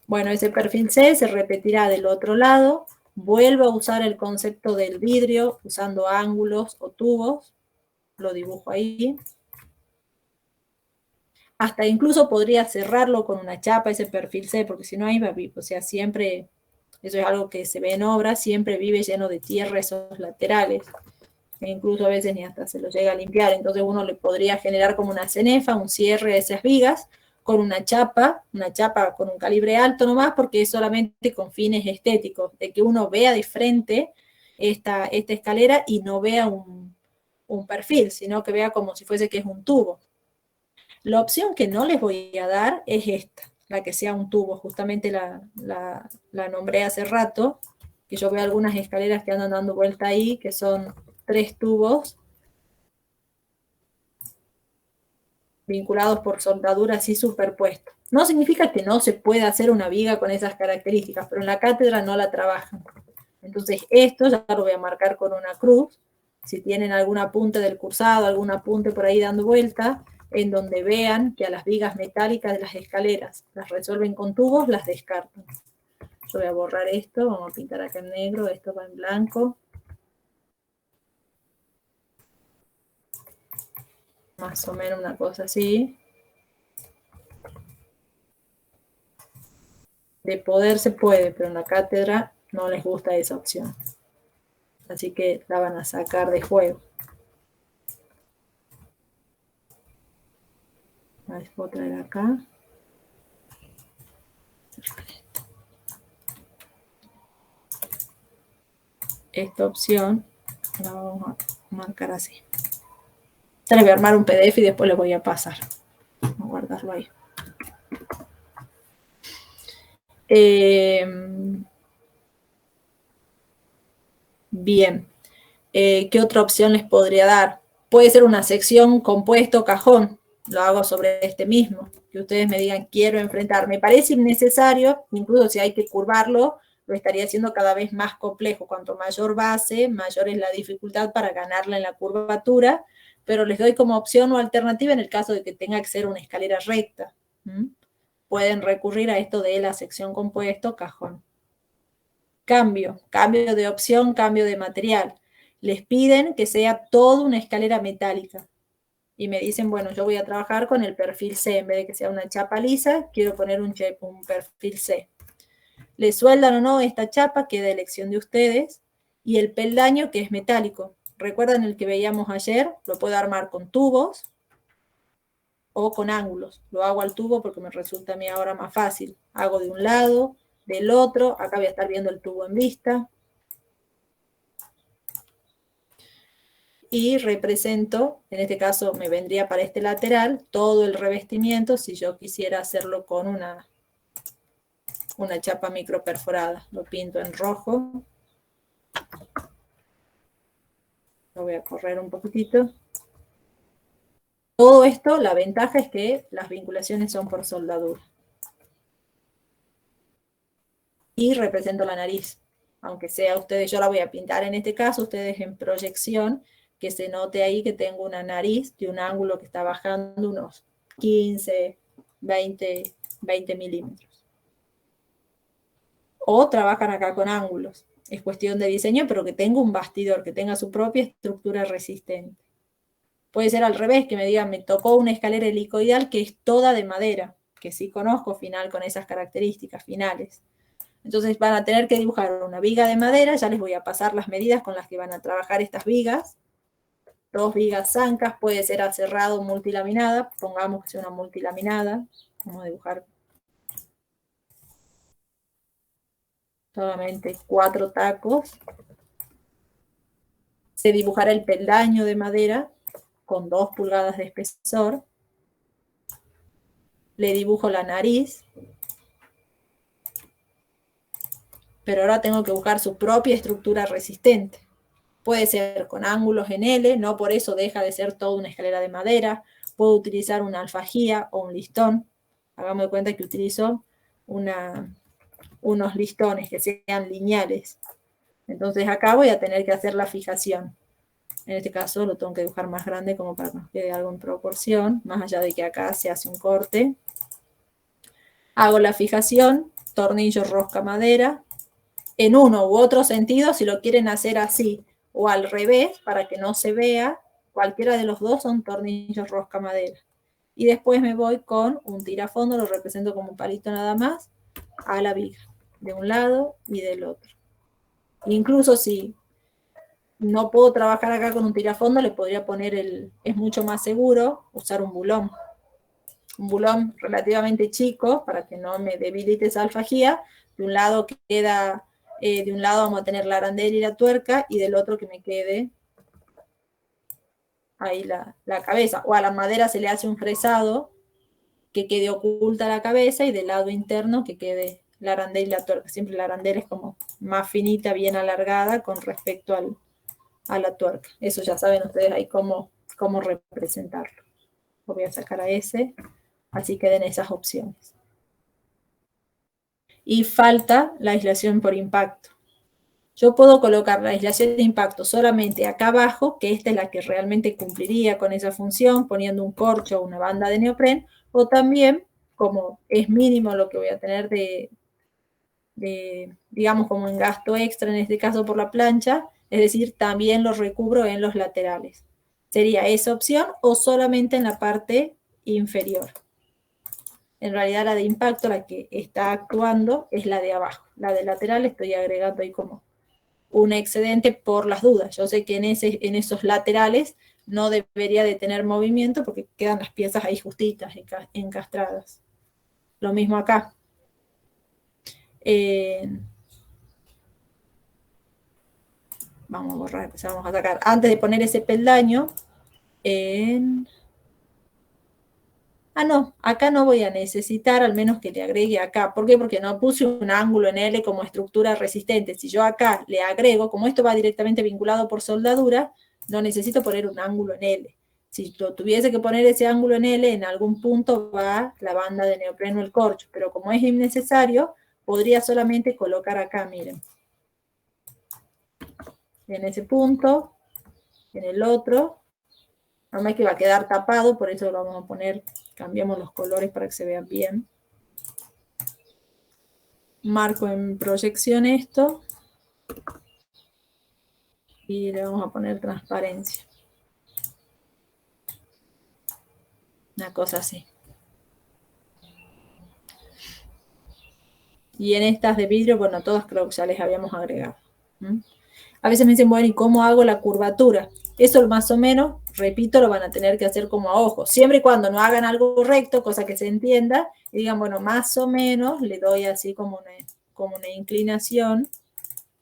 Bueno, ese perfil C se repetirá del otro lado, vuelvo a usar el concepto del vidrio usando ángulos o tubos, lo dibujo ahí. Hasta incluso podría cerrarlo con una chapa ese perfil C, porque si no ahí va a vivir, o sea, siempre, eso es algo que se ve en obra, siempre vive lleno de tierra esos laterales, e incluso a veces ni hasta se lo llega a limpiar, entonces uno le podría generar como una cenefa, un cierre de esas vigas, con una chapa con un calibre alto nomás, porque es solamente con fines estéticos, de que uno vea de frente esta escalera y no vea un perfil, sino que vea como si fuese que es un tubo. La opción que no les voy a dar es esta, la que sea un tubo, justamente la nombré hace rato, que yo veo algunas escaleras que andan dando vuelta ahí, que son 3 tubos vinculados por soldadura así superpuestos. No significa que no se pueda hacer una viga con esas características, pero en la cátedra no la trabajan. Entonces esto ya lo voy a marcar con una cruz. Si tienen algún apunte del cursado, algún apunte por ahí dando vuelta, en donde vean que a las vigas metálicas de las escaleras las resuelven con tubos, las descartan. Yo voy a borrar esto, vamos a pintar acá en negro, esto va en blanco. Más o menos una cosa así. De poder se puede, pero en la cátedra no les gusta esa opción. Así que la van a sacar de juego. La voy a traer acá. Esta opción la vamos a marcar así. Ya les voy a armar un PDF y después les voy a pasar. Vamos a guardarlo ahí. Bien. ¿Qué otra opción les podría dar? Puede ser una sección compuesto cajón. Lo hago sobre este mismo. Que ustedes me digan, quiero enfrentar. Me parece innecesario, incluso si hay que curvarlo, lo estaría haciendo cada vez más complejo. Cuanto mayor base, mayor es la dificultad para ganarla en la curvatura, pero les doy como opción o alternativa en el caso de que tenga que ser una escalera recta. Pueden recurrir a esto de la sección compuesto cajón. Cambio de opción, cambio de material. Les piden que sea toda una escalera metálica. Y me dicen, bueno, yo voy a trabajar con el perfil C. En vez de que sea una chapa lisa, quiero poner un perfil C. Le sueldan o no esta chapa, queda elección de ustedes. Y el peldaño, que es metálico. ¿Recuerdan el que veíamos ayer? Lo puedo armar con tubos o con ángulos. Lo hago al tubo porque me resulta a mí ahora más fácil. Hago de un lado, del otro. Acá voy a estar viendo el tubo en vista. Y represento, en este caso me vendría para este lateral, todo el revestimiento si yo quisiera hacerlo con una chapa micro perforada. Lo pinto en rojo. Lo voy a correr un poquitito. Todo esto, la ventaja es que las vinculaciones son por soldadura. Y represento la nariz. Aunque sea ustedes, yo la voy a pintar en este caso, ustedes en proyección, que se note ahí que tengo una nariz de un ángulo que está bajando unos 15, 20 milímetros. O trabajan acá con ángulos. Es cuestión de diseño, pero que tenga un bastidor, que tenga su propia estructura resistente. Puede ser al revés, que me digan, me tocó una escalera helicoidal que es toda de madera, que sí conozco final con esas características finales. Entonces van a tener que dibujar una viga de madera, ya les voy a pasar las medidas con las que van a trabajar estas vigas. 2 vigas zancas, puede ser aserrado o multilaminada, pongamos que sea una multilaminada. Vamos a dibujar solamente 4 tacos. Se dibujará el peldaño de madera con 2 pulgadas de espesor. Le dibujo la nariz. Pero ahora tengo que buscar su propia estructura resistente. Puede ser con ángulos en L, no por eso deja de ser toda una escalera de madera. Puedo utilizar una alfajía o un listón. Hagamos de cuenta que utilizo unos listones que sean lineales. Entonces acá voy a tener que hacer la fijación. En este caso lo tengo que dibujar más grande como para que nos quede algo en proporción, más allá de que acá se hace un corte. Hago la fijación, tornillo, rosca, madera. En uno u otro sentido, si lo quieren hacer así o al revés, para que no se vea, cualquiera de los dos son tornillos, rosca, madera. Y después me voy con un tirafondo, lo represento como un palito nada más, a la viga, de un lado y del otro. Incluso si no puedo trabajar acá con un tirafondo, le podría poner es mucho más seguro usar un bulón. Un bulón relativamente chico para que no me debilite esa alfajía. De un lado queda, de un lado vamos a tener la arandela y la tuerca, y del otro que me quede ahí la cabeza. O a la madera se le hace un fresado que quede oculta la cabeza, y del lado interno que quede la arandela y la tuerca. Siempre la arandela es como más finita, bien alargada con respecto a la tuerca. Eso ya saben ustedes ahí cómo representarlo. Lo voy a sacar a ese, así queden esas opciones. Y falta la aislación por impacto. Yo puedo colocar la aislación de impacto solamente acá abajo, que esta es la que realmente cumpliría con esa función, poniendo un corcho o una banda de neopren, o también, como es mínimo lo que voy a tener digamos, como en gasto extra, en este caso por la plancha, es decir, también lo recubro en los laterales. Sería esa opción o solamente en la parte inferior. En realidad la de impacto, la que está actuando, es la de abajo. La de lateral estoy agregando ahí como un excedente por las dudas. Yo sé que en esos laterales no debería de tener movimiento porque quedan las piezas ahí justitas, encastradas. Lo mismo acá. Vamos a borrar, empezamos a sacar. Antes de poner ese peldaño, en... Ah, no, acá no voy a necesitar, al menos que le agregue acá. ¿Por qué? Porque no puse un ángulo en L como estructura resistente. Si yo acá le agrego, como esto va directamente vinculado por soldadura, no necesito poner un ángulo en L. Si lo tuviese que poner ese ángulo en L, en algún punto va la banda de neopreno, el corcho. Pero como es innecesario, podría solamente colocar acá, miren. En ese punto, en el otro. Además que va a quedar tapado, por eso lo vamos a poner, cambiamos los colores para que se vean bien. Marco en proyección esto. Y le vamos a poner transparencia. Una cosa así. Y en estas de vidrio, bueno, todas creo que ya les habíamos agregado. A veces me dicen, bueno, ¿y cómo hago la curvatura? Eso más o menos, repito, lo van a tener que hacer como a ojo. Siempre y cuando no hagan algo recto, cosa que se entienda, y digan, bueno, más o menos le doy así como una inclinación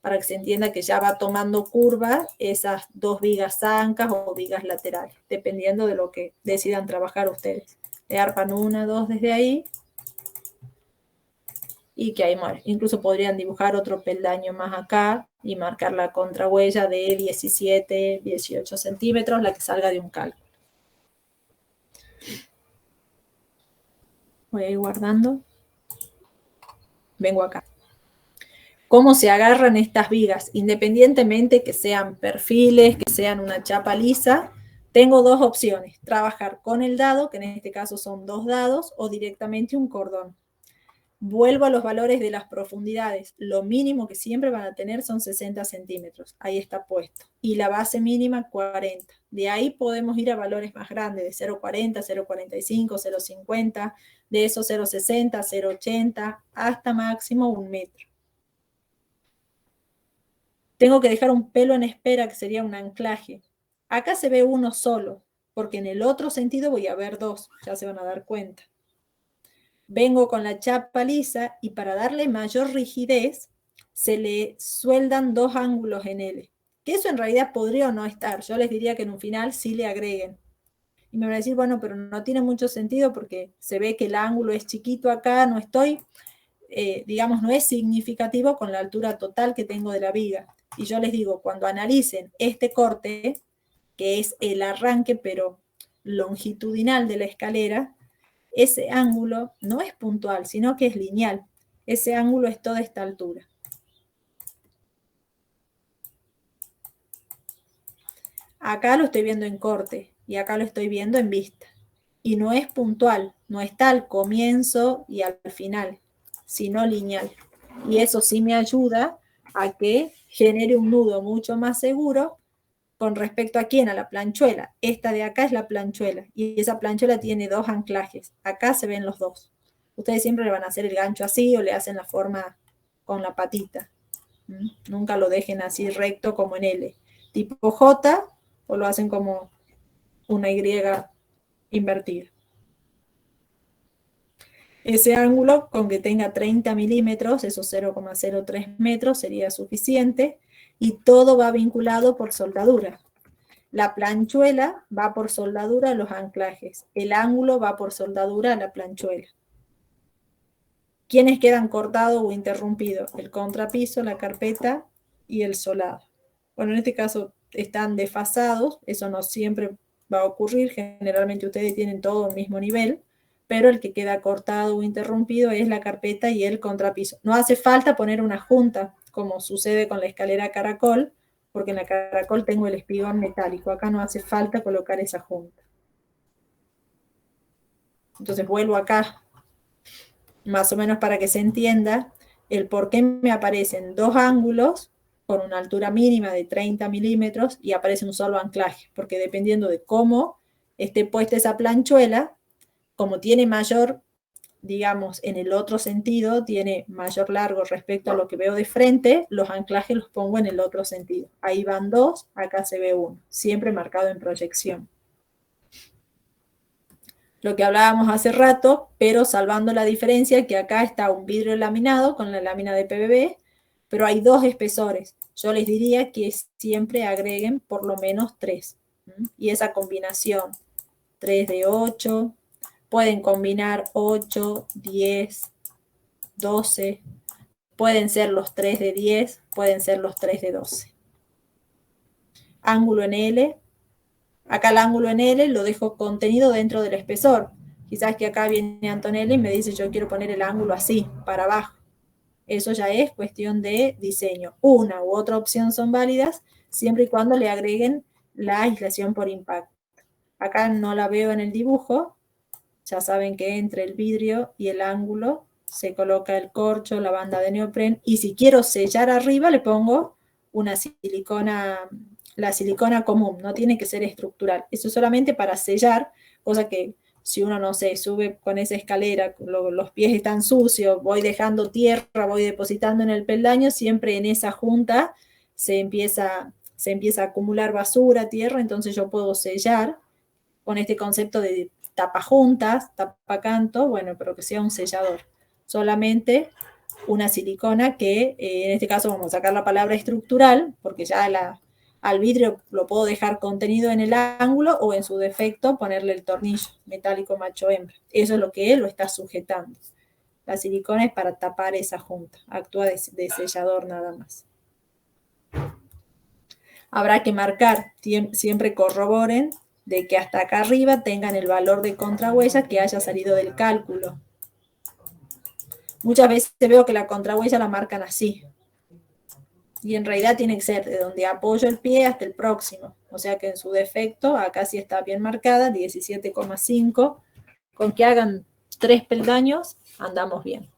para que se entienda que ya va tomando curva esas dos vigas zancas o vigas laterales, dependiendo de lo que decidan trabajar ustedes. Le arpan una, dos desde ahí, y que ahí muere. Incluso podrían dibujar otro peldaño más acá y marcar la contrahuella de 17, 18 centímetros, la que salga de un cálculo. Voy a ir guardando. Vengo acá. ¿Cómo se agarran estas vigas? Independientemente que sean perfiles, que sean una chapa lisa, tengo dos opciones. Trabajar con el dado, que en este caso son 2 dados, o directamente un cordón. Vuelvo a los valores de las profundidades. Lo mínimo que siempre van a tener son 60 centímetros. Ahí está puesto. Y la base mínima 40. De ahí podemos ir a valores más grandes, de 0,40, 0,45, 0,50, de esos 0,60, 0,80, hasta máximo 1 metro. Tengo que dejar un pelo en espera, que sería un anclaje. Acá se ve uno solo, porque en el otro sentido voy a ver dos. Ya se van a dar cuenta. Vengo con la chapa lisa y para darle mayor rigidez se le sueldan 2 ángulos en L. Que eso en realidad podría o no estar. Yo les diría que en un final sí le agreguen. Y me van a decir, bueno, pero no tiene mucho sentido porque se ve que el ángulo es chiquito acá, no estoy, digamos, no es significativo con la altura total que tengo de la viga. Y yo les digo, cuando analicen este corte, que es el arranque, pero longitudinal de la escalera, ese ángulo no es puntual, sino que es lineal. Ese ángulo es toda esta altura. Acá lo estoy viendo en corte y acá lo estoy viendo en vista. Y no es puntual, no está al comienzo y al final, sino lineal. Y eso sí me ayuda a que genere un nudo mucho más seguro con respecto a quién, a la planchuela. Esta de acá es la planchuela y esa planchuela tiene 2 anclajes. Acá se ven los 2. Ustedes siempre le van a hacer el gancho así o le hacen la forma con la patita. Nunca lo dejen así recto como en L. Tipo J o lo hacen como una Y invertida. Ese ángulo con que tenga 30 milímetros, esos 0,03 metros sería suficiente y todo va vinculado por soldadura. La planchuela va por soldadura a los anclajes. El ángulo va por soldadura a la planchuela. ¿Quiénes quedan cortados o interrumpidos? El contrapiso, la carpeta y el solado. Bueno, en este caso están desfasados. Eso no siempre va a ocurrir. Generalmente ustedes tienen todo al mismo nivel. Pero el que queda cortado o interrumpido es la carpeta y el contrapiso. No hace falta poner una junta, como sucede con la escalera caracol, porque en la caracol tengo el espigón metálico. Acá no hace falta colocar esa junta. Entonces vuelvo acá, más o menos para que se entienda el por qué me aparecen 2 ángulos con una altura mínima de 30 milímetros y aparece un solo anclaje, porque dependiendo de cómo esté puesta esa planchuela, como tiene mayor, digamos, en el otro sentido, tiene mayor largo respecto a lo que veo de frente, los anclajes los pongo en el otro sentido. Ahí van 2, acá se ve 1, siempre marcado en proyección. Lo que hablábamos hace rato, pero salvando la diferencia que acá está un vidrio laminado con la lámina de PVB, pero hay 2 espesores. Yo les diría que siempre agreguen por lo menos 3. Y esa combinación, 3 de 8, pueden combinar 8, 10, 12, pueden ser los 3 de 10, pueden ser los 3 de 12. Ángulo en L. Acá el ángulo en L lo dejo contenido dentro del espesor. Quizás que acá viene Antonella y me dice yo quiero poner el ángulo así, para abajo. Eso ya es cuestión de diseño. Una u otra opción son válidas siempre y cuando le agreguen la aislación por impacto. Acá no la veo en el dibujo. Ya saben que entre el vidrio y el ángulo se coloca el corcho, la banda de neopren. Y si quiero sellar arriba le pongo una silicona, la silicona común. No tiene que ser estructural. Eso es solamente para sellar, cosa que si uno, no sé, sube con esa escalera, los pies están sucios, voy dejando tierra, voy depositando en el peldaño, siempre en esa junta se empieza a acumular basura, tierra, entonces yo puedo sellar con este concepto de tapajuntas, tapacanto, bueno, pero que sea un sellador. Solamente una silicona que, en este caso vamos a sacar la palabra estructural, porque ya al vidrio lo puedo dejar contenido en el ángulo o en su defecto ponerle el tornillo metálico macho hembra. Eso es lo que él lo está sujetando. La silicona es para tapar esa junta, actúa de sellador nada más. Habrá que marcar, siempre corroboren de que hasta acá arriba tengan el valor de contrahuella que haya salido del cálculo. Muchas veces veo que la contrahuella la marcan así. Y en realidad tiene que ser de donde apoyo el pie hasta el próximo. O sea que en su defecto, acá sí está bien marcada, 17,5. Con que hagan 3 peldaños, andamos bien.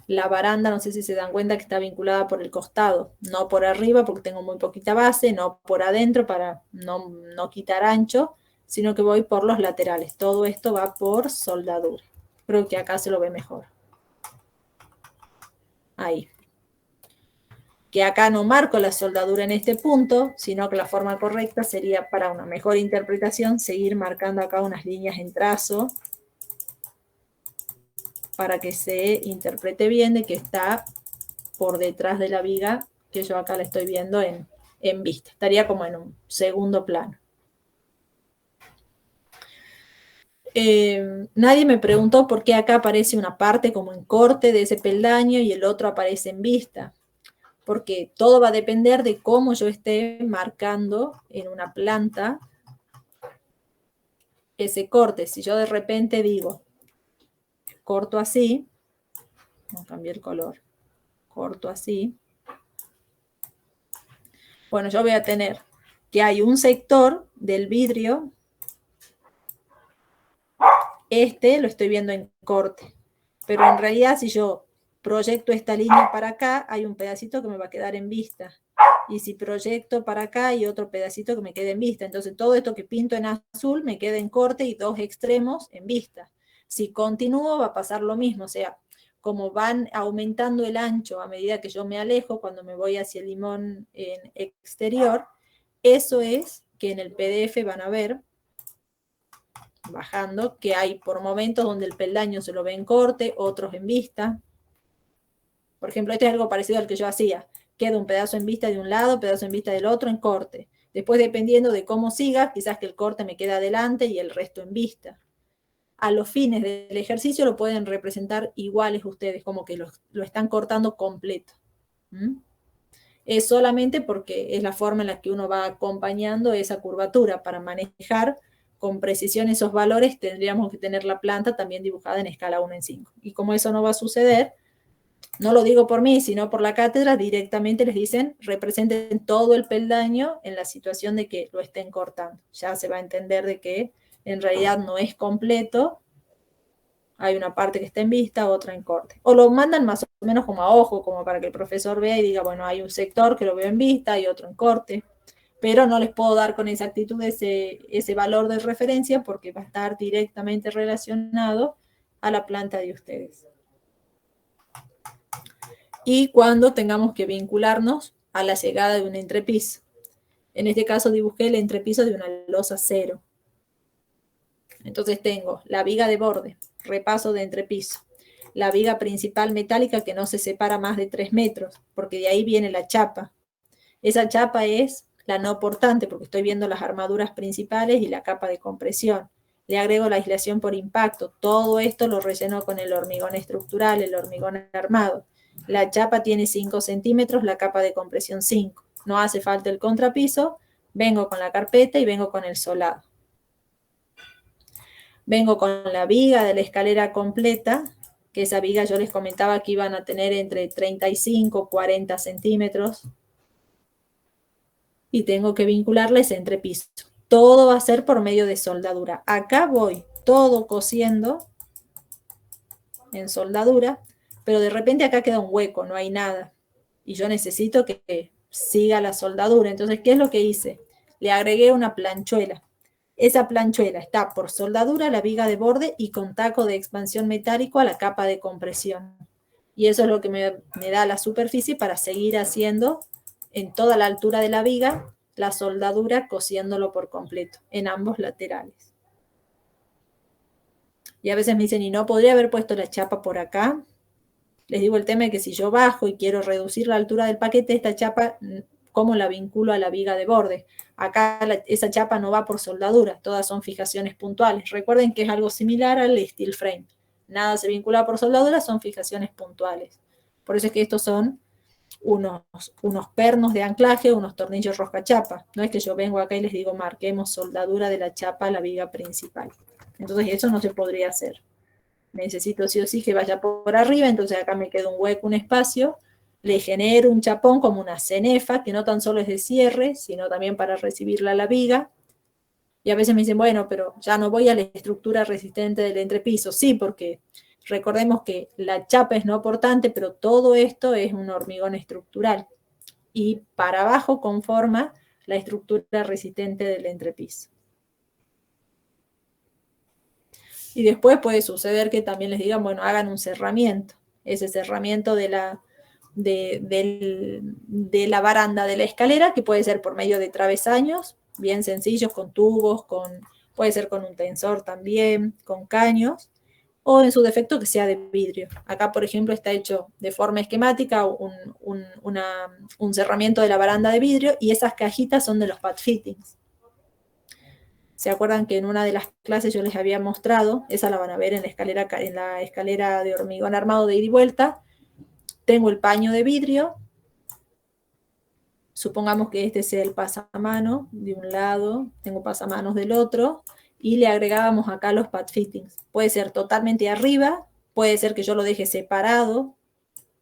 La baranda, no sé si se dan cuenta que está vinculada por el costado, no por arriba porque tengo muy poquita base, no por adentro para no quitar ancho, sino que voy por los laterales. Todo esto va por soldadura. Creo que acá se lo ve mejor. Ahí. Que acá no marco la soldadura en este punto, sino que la forma correcta sería, para una mejor interpretación, seguir marcando acá unas líneas en trazo para que se interprete bien de que está por detrás de la viga, que yo acá la estoy viendo en vista. Estaría como en un segundo plano. Nadie me preguntó por qué acá aparece una parte como en corte de ese peldaño y el otro aparece en vista. Porque todo va a depender de cómo yo esté marcando en una planta ese corte. Si yo de repente digo, corto así, vamos a cambiar el color, corto así, bueno, yo voy a tener que hay un sector del vidrio, este lo estoy viendo en corte, pero en realidad si yo proyecto esta línea para acá, hay un pedacito que me va a quedar en vista. Y si proyecto para acá, hay otro pedacito que me quede en vista. Entonces todo esto que pinto en azul me queda en corte y dos extremos en vista. Si continúo va a pasar lo mismo, o sea, como van aumentando el ancho a medida que yo me alejo, cuando me voy hacia el limón en exterior, eso es que en el PDF van a ver, bajando, que hay por momentos donde el peldaño se lo ve en corte, otros en vista. Por ejemplo, este es algo parecido al que yo hacía. Queda un pedazo en vista de un lado, pedazo en vista del otro en corte. Después, dependiendo de cómo siga, quizás que el corte me queda adelante y el resto en vista. A los fines del ejercicio lo pueden representar iguales ustedes, como que lo están cortando completo. Es solamente porque es la forma en la que uno va acompañando esa curvatura. Para manejar con precisión esos valores tendríamos que tener la planta también dibujada en escala 1 en 5. Y como eso no va a suceder, no lo digo por mí, sino por la cátedra, directamente les dicen, representen todo el peldaño en la situación de que lo estén cortando. Ya se va a entender de que en realidad no es completo, hay una parte que está en vista, otra en corte. O lo mandan más o menos como a ojo, como para que el profesor vea y diga, bueno, hay un sector que lo veo en vista y otro en corte, pero no les puedo dar con exactitud ese valor de referencia porque va a estar directamente relacionado a la planta de ustedes. Y cuando tengamos que vincularnos a la llegada de un entrepiso. En este caso dibujé el entrepiso de una losa 0. Entonces tengo la viga de borde, repaso de entrepiso, la viga principal metálica que no se separa más de 3 metros, porque de ahí viene la chapa. Esa chapa es la no portante, porque estoy viendo las armaduras principales y la capa de compresión. Le agrego la aislación por impacto. Todo esto lo relleno con el hormigón estructural, el hormigón armado. La chapa tiene 5 centímetros, la capa de compresión 5. No hace falta el contrapiso. Vengo con la carpeta y vengo con el solado. Vengo con la viga de la escalera completa, que esa viga yo les comentaba que iban a tener entre 35 y 40 centímetros. Y tengo que vincularla ese entrepiso. Todo va a ser por medio de soldadura. Acá voy todo cosiendo en soldadura, pero de repente acá queda un hueco, no hay nada. Y yo necesito que siga la soldadura. Entonces, ¿qué es lo que hice? Le agregué una planchuela. Esa planchuela está por soldadura, la viga de borde y con taco de expansión metálico a la capa de compresión. Y eso es lo que me da la superficie para seguir haciendo en toda la altura de la viga la soldadura cosiéndolo por completo en ambos laterales. Y a veces me dicen, ¿y no podría haber puesto la chapa por acá? Les digo, el tema es que si yo bajo y quiero reducir la altura del paquete, esta chapa, ¿cómo la vinculo a la viga de borde? Acá esa chapa no va por soldadura, todas son fijaciones puntuales. Recuerden que es algo similar al steel frame. Nada se vincula por soldadura, son fijaciones puntuales. Por eso es que estos son unos pernos de anclaje, unos tornillos roscachapa. No es que yo vengo acá y les digo, marquemos soldadura de la chapa a la viga principal. Entonces eso no se podría hacer. Necesito sí o sí que vaya por arriba, entonces acá me queda un hueco, un espacio, le genero un chapón como una cenefa, que no tan solo es de cierre, sino también para recibirla a la viga. Y a veces me dicen, bueno, pero ya no voy a la estructura resistente del entrepiso. Sí, porque recordemos que la chapa es no portante, pero todo esto es un hormigón estructural. Y para abajo conforma la estructura resistente del entrepiso. Y después puede suceder que también les digan, bueno, hagan un cerramiento. Ese cerramiento de la baranda de la escalera, que puede ser por medio de travesaños, bien sencillos, con tubos, puede ser con un tensor también, con caños, o en su defecto que sea de vidrio. Acá, por ejemplo, está hecho de forma esquemática un cerramiento de la baranda de vidrio y esas cajitas son de los pad fittings. ¿Se acuerdan que en una de las clases yo les había mostrado? Esa la van a ver en la escalera de hormigón armado de ida y vuelta. Tengo el paño de vidrio. Supongamos que este sea el pasamano de un lado, tengo pasamanos del otro, y le agregábamos acá los pad fittings. Puede ser totalmente arriba, puede ser que yo lo deje separado,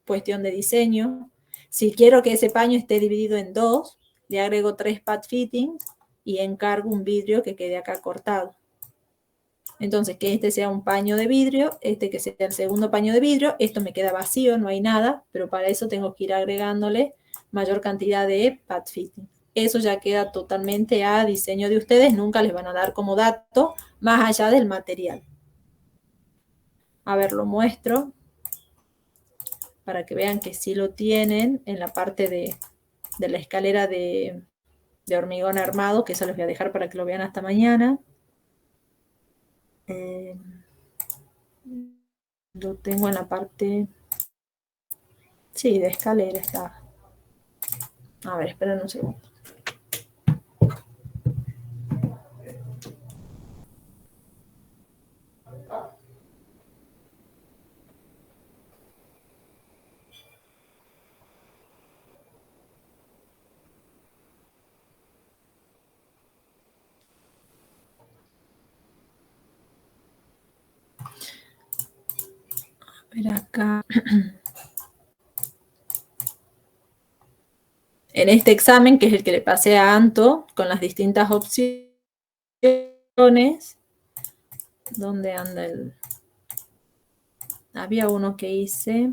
cuestión de diseño. Si quiero que ese paño esté dividido en dos, le agrego 3 pad fittings y encargo un vidrio que quede acá cortado. Entonces, que este sea un paño de vidrio, este que sea el segundo paño de vidrio, esto me queda vacío, no hay nada, pero para eso tengo que ir agregándole mayor cantidad de pad fitting. Eso ya queda totalmente a diseño de ustedes, nunca les van a dar como dato más allá del material. A ver, lo muestro para que vean que sí lo tienen en la parte de la escalera de hormigón armado, que eso les voy a dejar para que lo vean hasta mañana. Lo tengo en la parte, sí, de escalera está. A ver, esperen un segundo. A ver acá. En este examen, que es el que le pasé a Anto, con las distintas opciones, ¿dónde anda el...? Había uno que hice,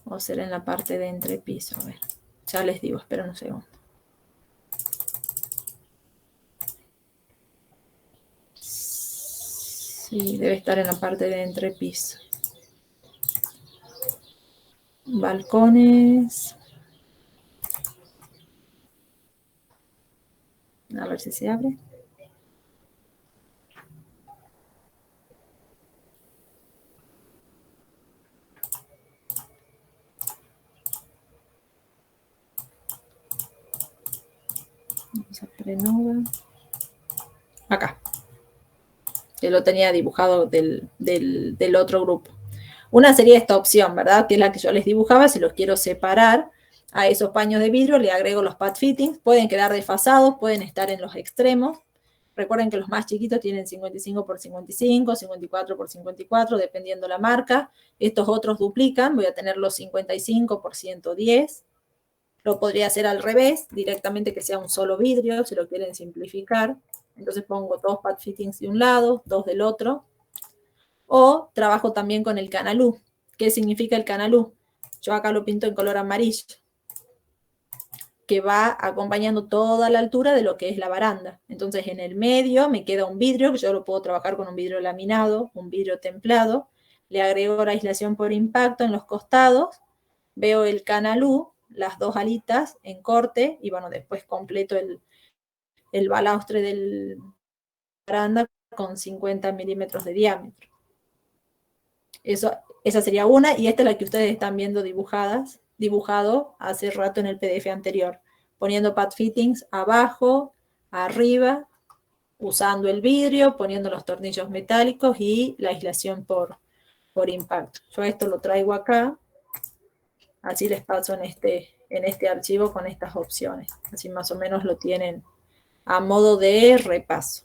o será en la parte de entrepiso, a ver, ya les digo, esperen un segundo. Sí, debe estar en la parte de entrepiso. Balcones. A ver si se abre. Prenoda. Acá. Que lo tenía dibujado del otro grupo. Una sería esta opción, ¿verdad? Que es la que yo les dibujaba. Si los quiero separar a esos paños de vidrio, le agrego los pad fittings. Pueden quedar desfasados, pueden estar en los extremos. Recuerden que los más chiquitos tienen 55 por 55, 54 por 54, dependiendo la marca. Estos otros duplican. Voy a tener los 55 por 110. Lo podría hacer al revés, directamente que sea un solo vidrio, si lo quieren simplificar. Entonces pongo 2 pad fittings de un lado, 2 del otro. O trabajo también con el canalú. ¿Qué significa el canalú? Yo acá lo pinto en color amarillo, que va acompañando toda la altura de lo que es la baranda. Entonces en el medio me queda un vidrio, que yo lo puedo trabajar con un vidrio laminado, un vidrio templado. Le agrego la aislación por impacto en los costados. Veo el canalú, las 2 alitas en corte, y bueno, después completo el balaustre de la baranda con 50 milímetros de diámetro. Esa sería una, y esta es la que ustedes están viendo dibujado hace rato en el PDF anterior, poniendo pad fittings abajo, arriba, usando el vidrio, poniendo los tornillos metálicos y la aislación por impacto. Yo esto lo traigo acá, así les paso en este archivo con estas opciones, así más o menos lo tienen a modo de repaso.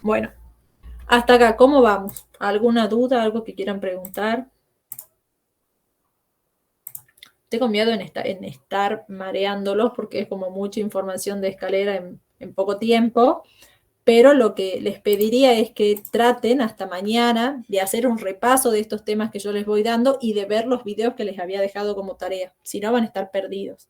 Bueno, hasta acá, ¿cómo vamos? ¿Alguna duda, algo que quieran preguntar? Tengo miedo en estar mareándolos porque es como mucha información de escalera en poco tiempo, pero lo que les pediría es que traten hasta mañana de hacer un repaso de estos temas que yo les voy dando y de ver los videos que les había dejado como tarea, si no van a estar perdidos.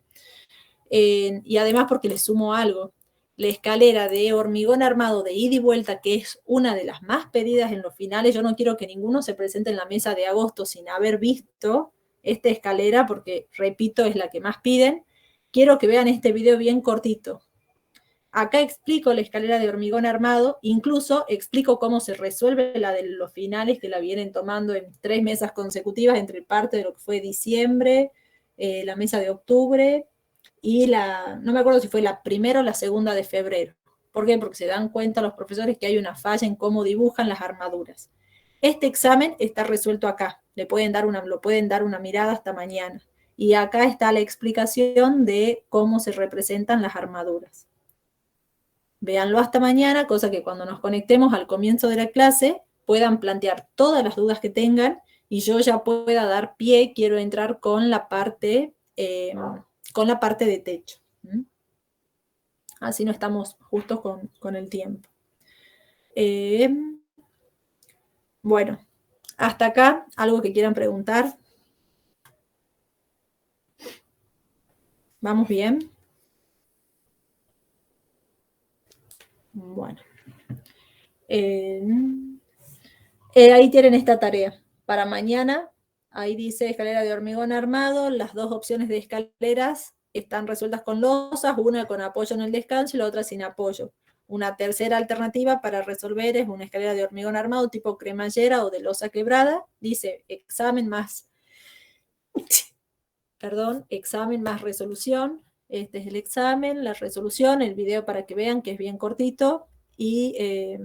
Y además porque les sumo algo, la escalera de hormigón armado de ida y vuelta, que es una de las más pedidas en los finales, yo no quiero que ninguno se presente en la mesa de agosto sin haber visto esta escalera, porque, repito, es la que más piden. Quiero que vean este video bien cortito. Acá explico la escalera de hormigón armado, incluso explico cómo se resuelve la de los finales, que la vienen tomando en 3 mesas consecutivas, entre parte de lo que fue diciembre, la mesa de octubre, y no me acuerdo si fue la primera o la segunda de febrero. ¿Por qué? Porque se dan cuenta los profesores que hay una falla en cómo dibujan las armaduras. Este examen está resuelto acá. Lo pueden dar una mirada hasta mañana. Y acá está la explicación de cómo se representan las armaduras. Véanlo hasta mañana, cosa que cuando nos conectemos al comienzo de la clase puedan plantear todas las dudas que tengan y yo ya pueda dar pie. Quiero entrar con la parte de techo. Así no estamos justos con el tiempo. Bueno, hasta acá, ¿algo que quieran preguntar? ¿Vamos bien? Bueno. Ahí tienen esta tarea. Para mañana, ahí dice escalera de hormigón armado, las 2 opciones de escaleras están resueltas con losas, una con apoyo en el descanso y la otra sin apoyo. Una tercera alternativa para resolver es una escalera de hormigón armado tipo cremallera o de losa quebrada. Dice examen más resolución. Este es el examen, la resolución, el video para que vean que es bien cortito. Y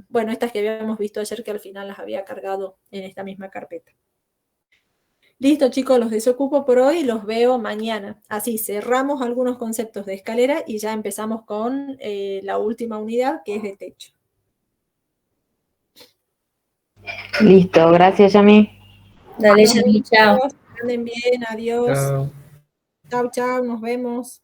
bueno, estas que habíamos visto ayer que al final las había cargado en esta misma carpeta. Listo, chicos, los desocupo por hoy, los veo mañana. Así cerramos algunos conceptos de escalera y ya empezamos con la última unidad, que es de techo. Listo, gracias, Yami. Dale, Yami, chao. Anden bien, adiós. Chao, chao, nos vemos.